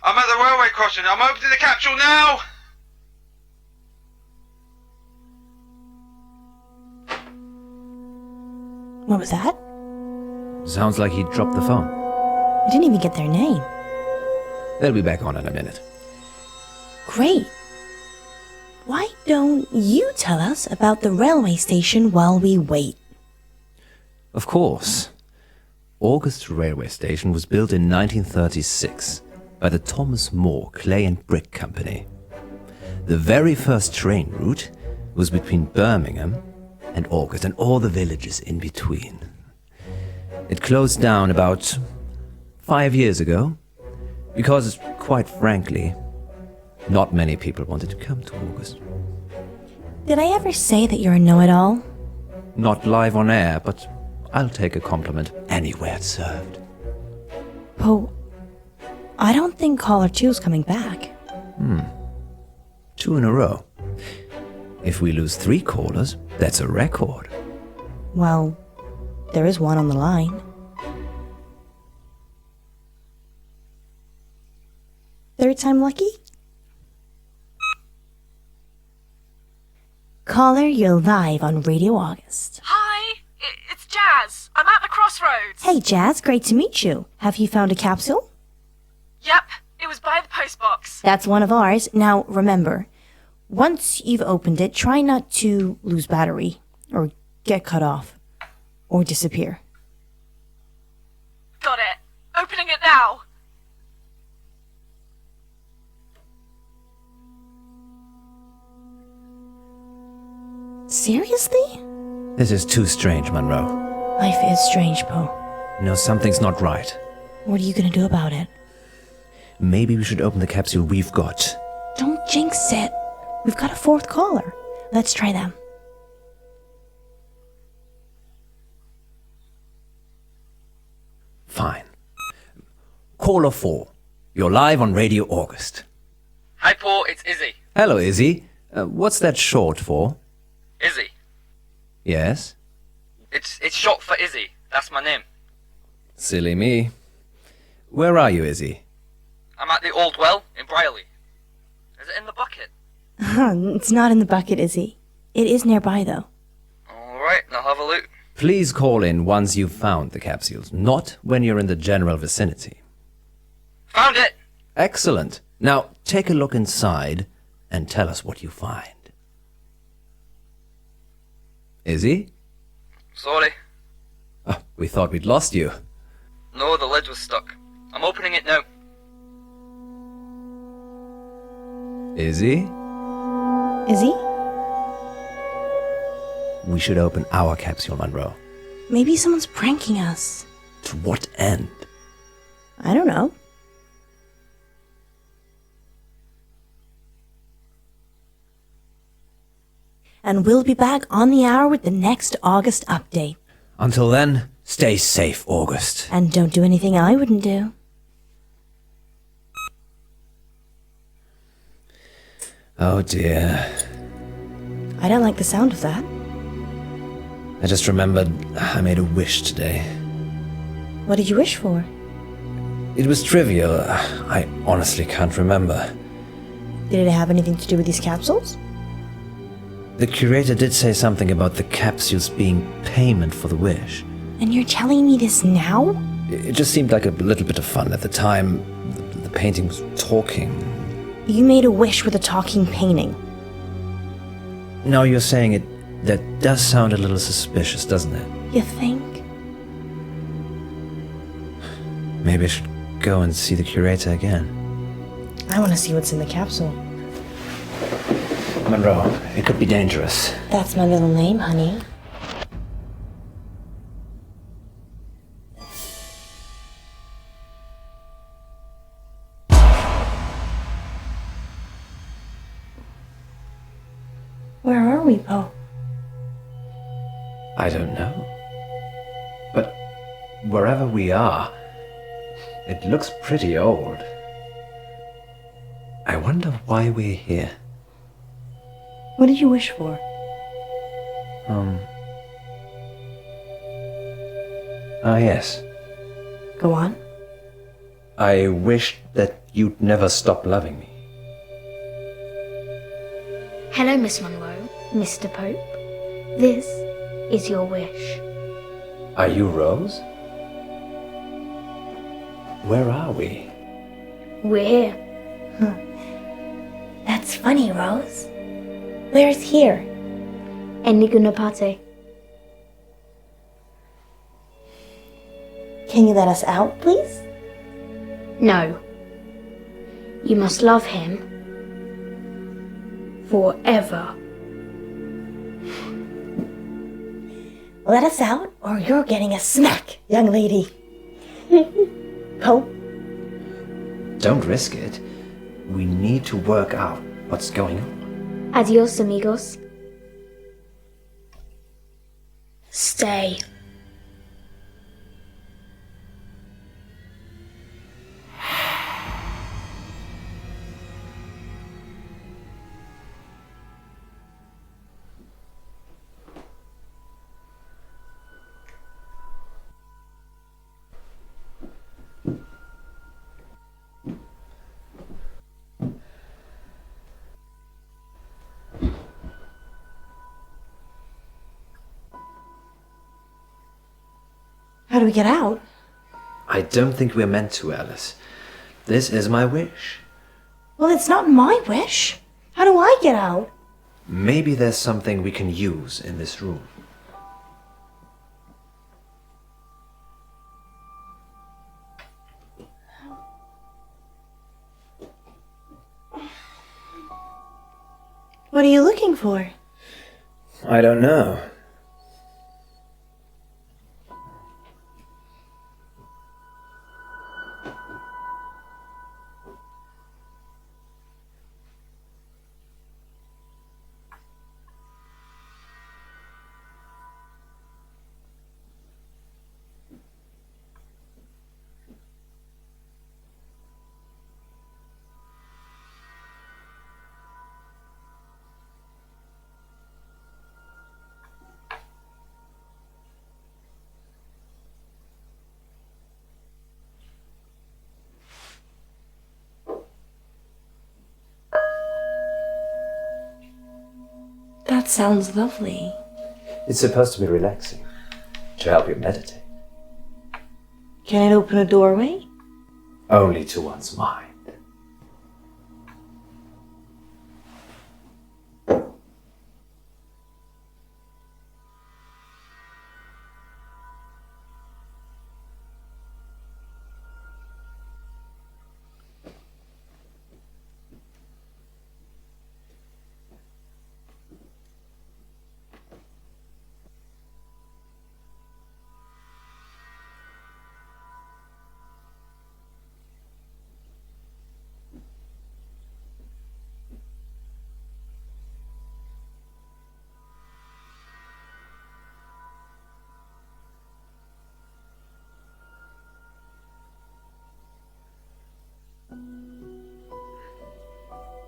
I'm at the railway crossing. I'm opening the capsule now. What was that? Sounds like he dropped the phone. I didn't even get their name. They'll be back on in a minute. Great. Why don't you tell us about the railway station while we wait? Of course. August Railway Station was built in 1936 by the Thomas More Clay and Brick Company. The very first train route was between Birmingham and August and all the villages in between. It closed down about 5 years ago because, quite frankly, not many people wanted to come to August. Did I ever say that you're a know-it-all? Not live on air, but I'll take a compliment anywhere it's served. Poe, I don't think caller 2's coming back. 2 in a row. If we lose 3 callers, that's a record. Well, there is one on the line. Third time lucky? Caller, you're live on Radio August. Hi, it's Jazz. I'm at the crossroads. Hey, Jazz, great to meet you. Have you found a capsule? Yep, it was by the postbox. That's one of ours. Now, remember, once you've opened it, try not to lose battery, or get cut off, or disappear. Got it. Opening it now. Seriously? This is too strange, Munro. Life is strange, Poe. No, something's not right. What are you gonna do about it? Maybe we should open the capsule we've got. Don't jinx it. We've got a 4th caller. Let's try them. Fine. Caller 4. You're live on Radio August. Hi, Paul. It's Izzy. Hello, Izzy. What's that short for? Izzy. Yes? It's short for Izzy. That's my name. Silly me. Where are you, Izzy? I'm at the Old Well in Brierley. Is it in the bucket? It's not in the bucket, Izzy. It is nearby, though. Alright, I'll have a look. Please call in once you've found the capsules, not when you're in the general vicinity. Found it! Excellent. Now, take a look inside and tell us what you find. Izzy? Sorry. Oh, we thought we'd lost you. No, the lid was stuck. I'm opening it now. Izzy? Izzy? We should open our capsule, Munro. Maybe someone's pranking us. To what end? I don't know. And we'll be back on the hour with the next August update. Until then, stay safe, August. And don't do anything I wouldn't do. Oh dear. I don't like the sound of that. I just remembered I made a wish today. What did you wish for? It was trivial. I honestly can't remember. Did it have anything to do with these capsules? The curator did say something about the capsules being payment for the wish. And you're telling me this now? It just seemed like a little bit of fun at the time. The painting was talking. You made a wish with a talking painting. Now you're saying it, that does sound a little suspicious, doesn't it? You think? Maybe I should go and see the curator again. I want to see what's in the capsule. Munro, it could be dangerous. That's my middle name, honey. Where are we, Poe? I don't know. But wherever we are, it looks pretty old. I wonder why we're here. What did you wish for? Yes. Go on. I wished that you'd never stop loving me. Hello, Miss Munro, Mr. Pope. This is your wish. Are you Rose? Where are we? We're here. That's funny, Rose. Where's here? Enigunapate. Can you let us out, please? No. You must love him forever. Let us out, or you're getting a smack, young lady. Poe? Don't risk it. We need to work out what's going on. Adios, amigos. Stay. How do we get out? I don't think we're meant to, Alice. This is my wish. Well, it's not my wish. How do I get out? Maybe there's something we can use in this room. What are you looking for? I don't know. That sounds lovely. It's supposed to be relaxing, to help you meditate. Can it open a doorway? Only to one's mind.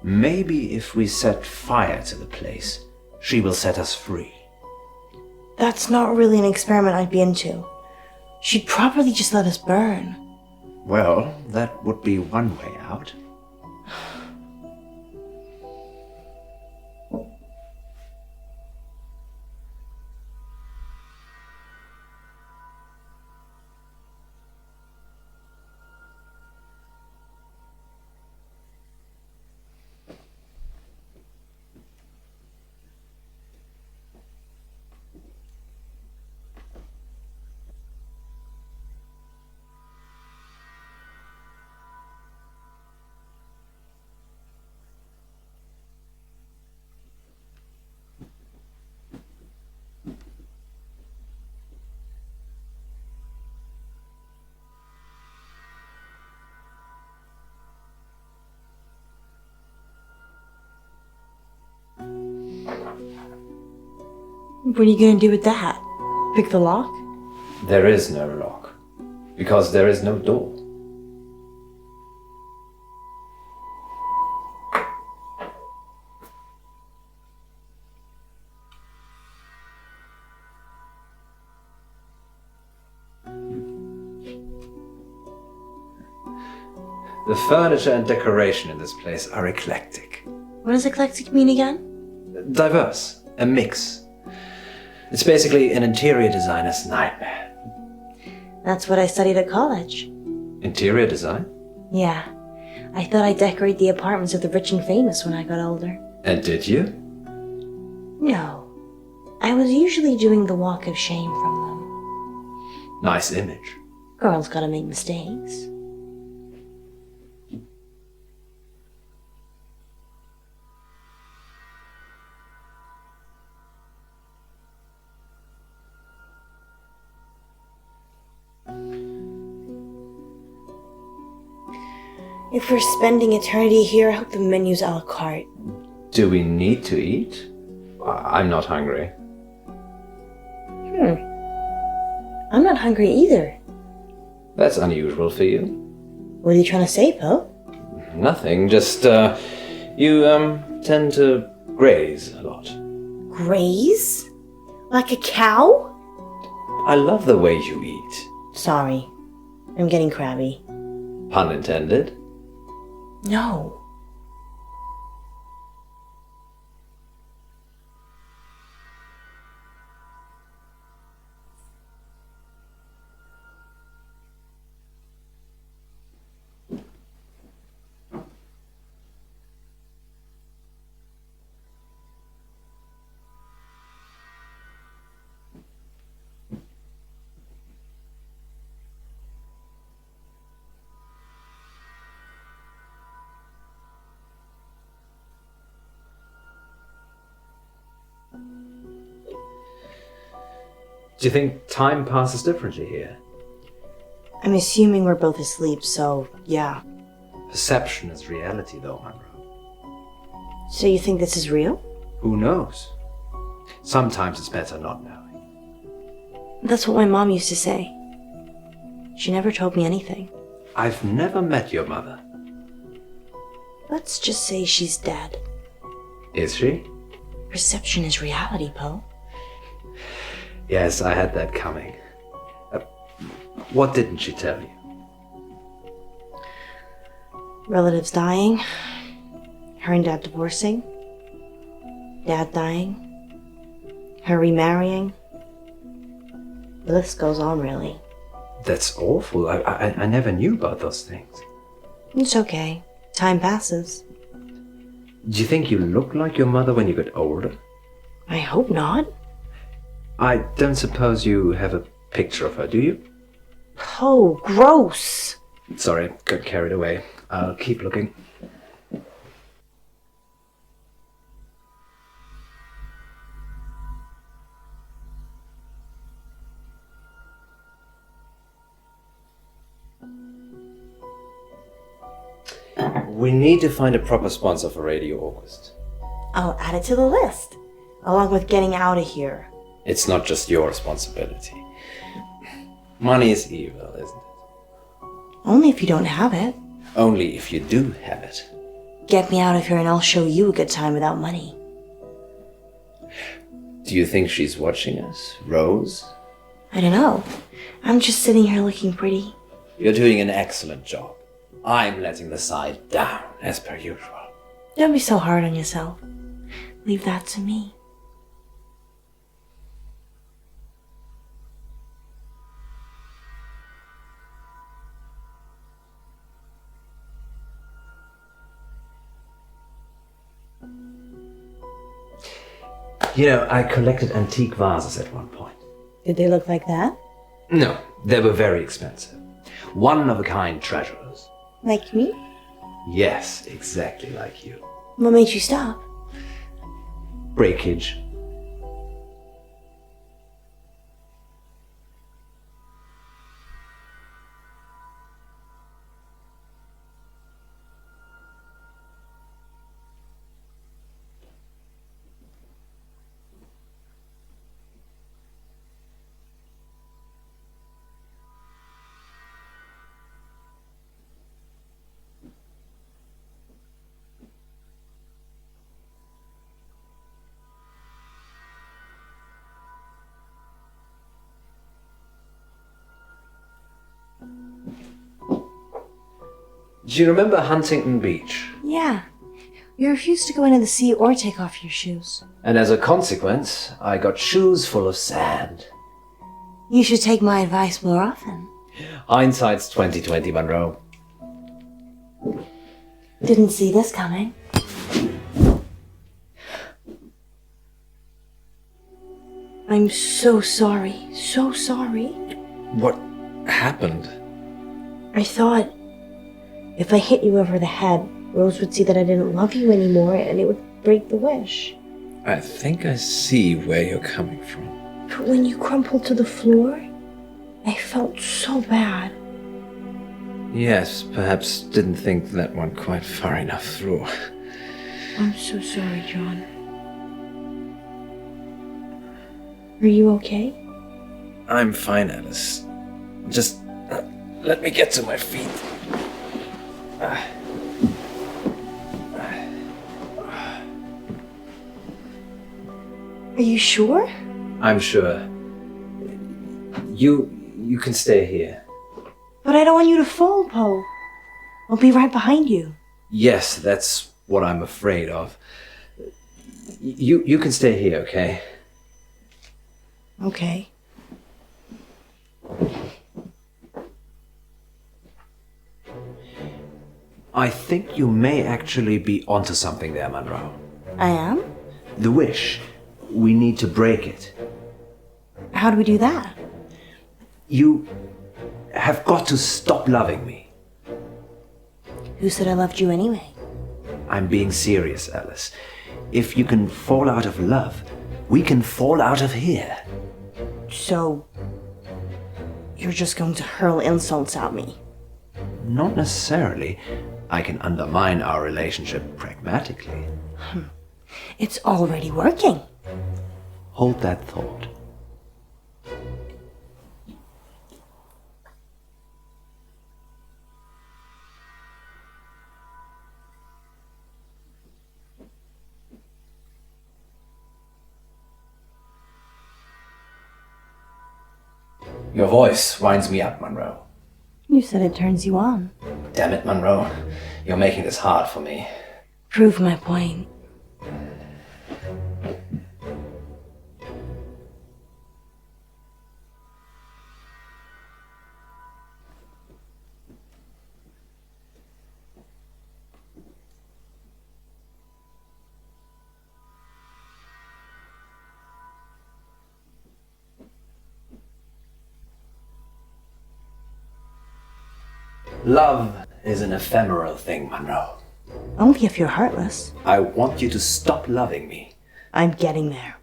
Maybe if we set fire to the place, she will set us free. That's not really an experiment I'd be into. She'd probably just let us burn. Well, that would be one way out. What are you gonna do with that? Pick the lock? There is no lock, because there is no door. The furniture and decoration in this place are eclectic. What does eclectic mean again? Diverse, a mix. It's basically an interior designer's nightmare. That's what I studied at college. Interior design? Yeah. I thought I'd decorate the apartments of the rich and famous when I got older. And did you? No. I was usually doing the walk of shame from them. Nice image. Girls gotta make mistakes. If we're spending eternity here, I hope the menu's a la carte. Do we need to eat? I'm not hungry. I'm not hungry either. That's unusual for you. What are you trying to say, Poe? Nothing, just, you, tend to graze a lot. Graze? Like a cow? I love the way you eat. Sorry. I'm getting crabby. Pun intended. No. Do you think time passes differently here? I'm assuming we're both asleep, so yeah. Perception is reality, though, Munro. So you think this is real? Who knows? Sometimes it's better not knowing. That's what my mom used to say. She never told me anything. I've never met your mother. Let's just say she's dead. Is she? Perception is reality, Poe. Yes, I had that coming. What didn't she tell you? Relatives dying. Her and Dad divorcing. Dad dying. Her remarrying. The list goes on, really. That's awful. I never knew about those things. It's okay. Time passes. Do you think you look like your mother when you get older? I hope not. I don't suppose you have a picture of her, do you? Oh, gross! Sorry, got carried away. I'll keep looking. We need to find a proper sponsor for Radio August. I'll add it to the list, along with getting out of here. It's not just your responsibility. Money is evil, isn't it? Only if you don't have it. Only if you do have it. Get me out of here and I'll show you a good time without money. Do you think she's watching us, Rose? I don't know. I'm just sitting here looking pretty. You're doing an excellent job. I'm letting the side down, as per usual. Don't be so hard on yourself. Leave that to me. You know, I collected antique vases at one point. Did they look like that? No, they were very expensive. One-of-a-kind treasures. Like me? Yes, exactly like you. What made you stop? Breakage. Do you remember Huntington Beach? Yeah. You refused to go into the sea or take off your shoes. And as a consequence, I got shoes full of sand. You should take my advice more often. Hindsight's 20/20, Munro. Didn't see this coming. I'm so sorry. So sorry. What happened? I thought if I hit you over the head, Rose would see that I didn't love you anymore and it would break the wish. I think I see where you're coming from. But when you crumpled to the floor, I felt so bad. Yes, perhaps didn't think that one quite far enough through. I'm so sorry, John. Are you okay? I'm fine, Alice. Just let me get to my feet. Are you sure? I'm sure. You can stay here. But I don't want you to fall, Poe. I'll be right behind you. Yes, that's what I'm afraid of. You can stay here, okay? Okay. I think you may actually be onto something there, Munro. I am? The wish. We need to break it. How do we do that? You have got to stop loving me. Who said I loved you anyway? I'm being serious, Alice. If you can fall out of love, we can fall out of here. So, you're just going to hurl insults at me? Not necessarily. I can undermine our relationship pragmatically. It's already working. Hold that thought. Your voice winds me up, Munro. You said it turns you on. Damn it, Munro. You're making this hard for me. Prove my point. Love is an ephemeral thing, Munro. Only if you're heartless. I want you to stop loving me. I'm getting there.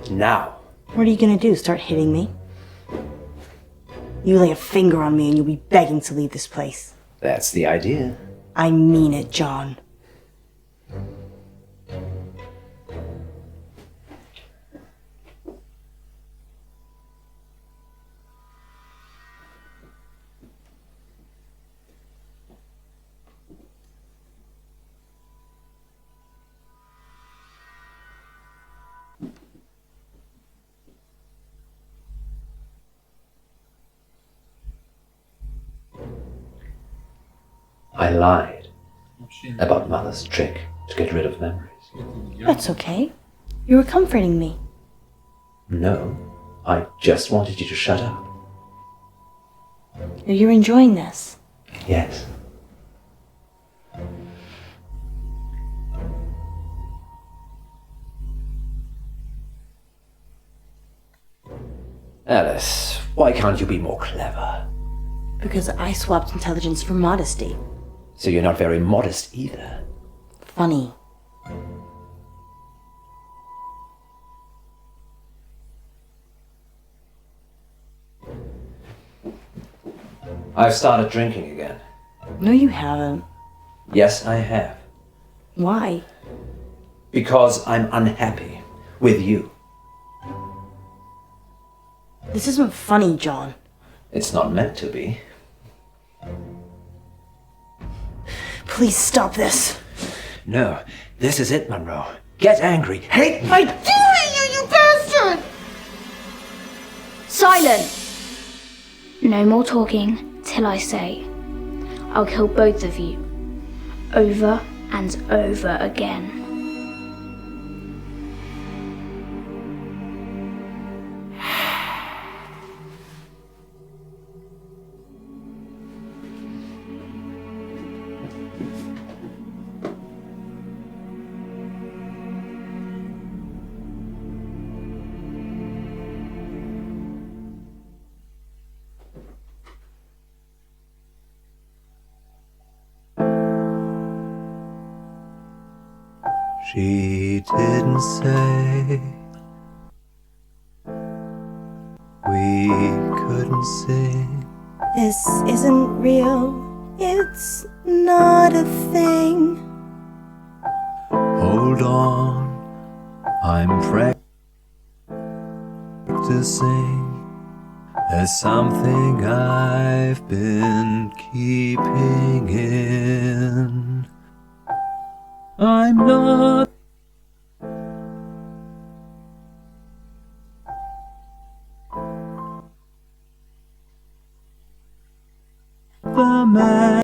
Now. What are you gonna do? Start hitting me? You lay a finger on me and you'll be begging to leave this place. That's the idea. I mean it, John. I lied about Mother's trick to get rid of memories. That's okay. You were comforting me. No, I just wanted you to shut up. You're enjoying this. Yes. Alice, why can't you be more clever? Because I swapped intelligence for modesty. So you're not very modest either. Funny. I've started drinking again. No, you haven't. Yes, I have. Why? Because I'm unhappy with you. This isn't funny, John. It's not meant to be. Please stop this. No, this is it, Munro. Get angry. Hate me. I do hate you, you bastard! Silence! No more talking till I say. I'll kill both of you. Over and over again. She didn't say we couldn't sing. This isn't real. It's not a thing. Hold on, I'm practicing. There's something I've been keeping in. I'm not the man.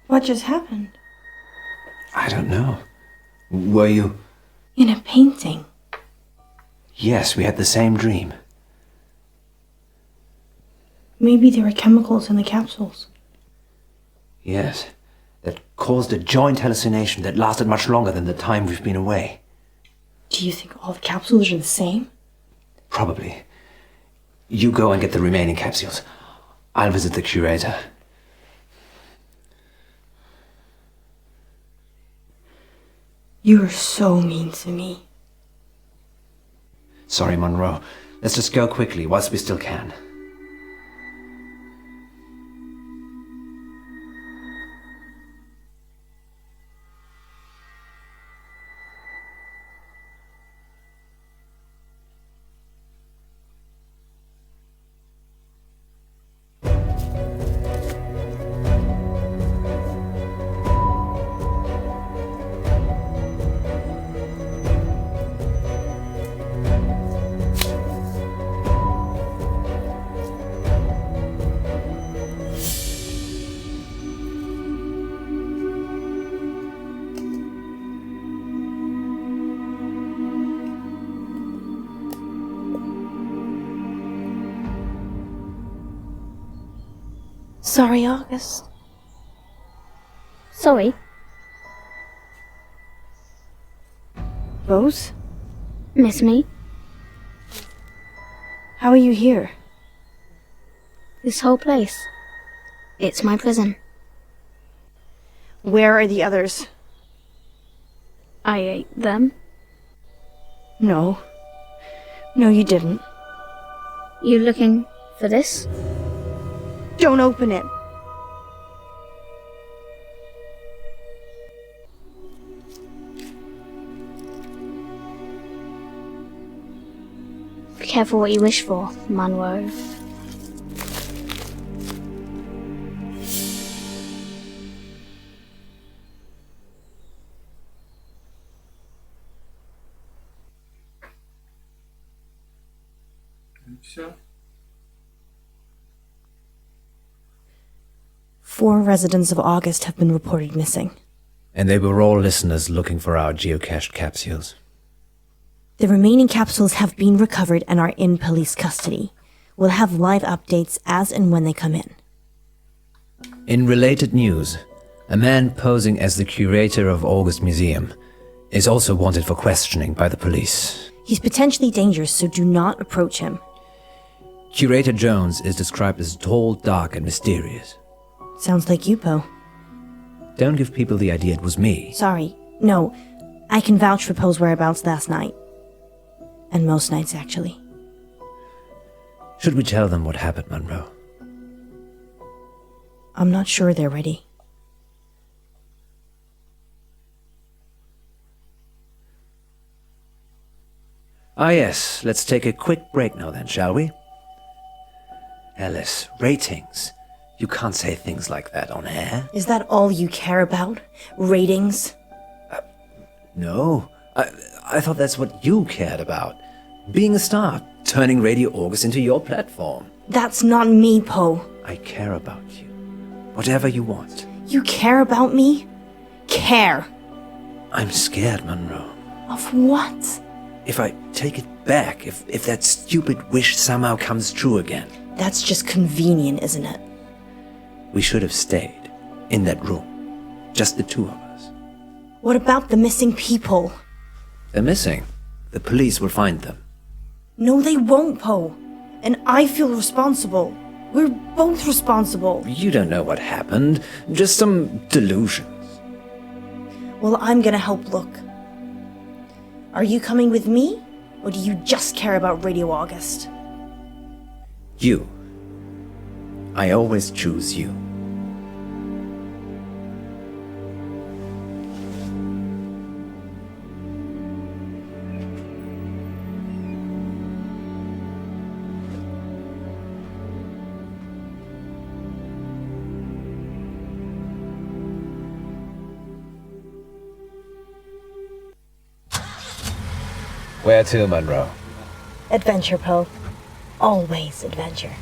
What just happened? I don't know. Were you? In a painting. Yes, we had the same dream. Maybe there were chemicals in the capsules. Yes, that caused a joint hallucination that lasted much longer than the time we've been away. Do you think all the capsules are the same? Probably. You go and get the remaining capsules. I'll visit the curator. You are so mean to me. Sorry, Munro. Let's just go quickly whilst we still can. Sorry, August. Sorry. Rose? Miss me? How are you here? This whole place. It's my prison. Where are the others? I ate them. No. No, you didn't. You looking for this? Don't open it. Be careful what you wish for, Munro. Все. 4 residents of August have been reported missing. And they were all listeners looking for our geocached capsules. The remaining capsules have been recovered and are in police custody. We'll have live updates as and when they come in. In related news, a man posing as the curator of August Museum is also wanted for questioning by the police. He's potentially dangerous, so do not approach him. Curator Jones is described as tall, dark, and mysterious. Sounds like you, Poe. Don't give people the idea it was me. Sorry. No, I can vouch for Poe's whereabouts last night. And most nights, actually. Should we tell them what happened, Munro? I'm not sure they're ready. Ah yes, let's take a quick break now then, shall we? Alice, ratings. You can't say things like that on air. Is that all you care about? Ratings? No. I thought that's what you cared about. Being a star, turning Radio August into your platform. That's not me, Poe. I care about you. Whatever you want. You care about me? Care. I'm scared, Munro. Of what? If I take it back, if that stupid wish somehow comes true again. That's just convenient, isn't it? We should have stayed in that room. Just the two of us. What about the missing people? They're missing. The police will find them. No, they won't, Poe. And I feel responsible. We're both responsible. You don't know what happened. Just some delusions. Well, I'm gonna help look. Are you coming with me? Or do you just care about Radio August? You. I always choose you. Where to, Munro? Adventure, Poe. Always adventure.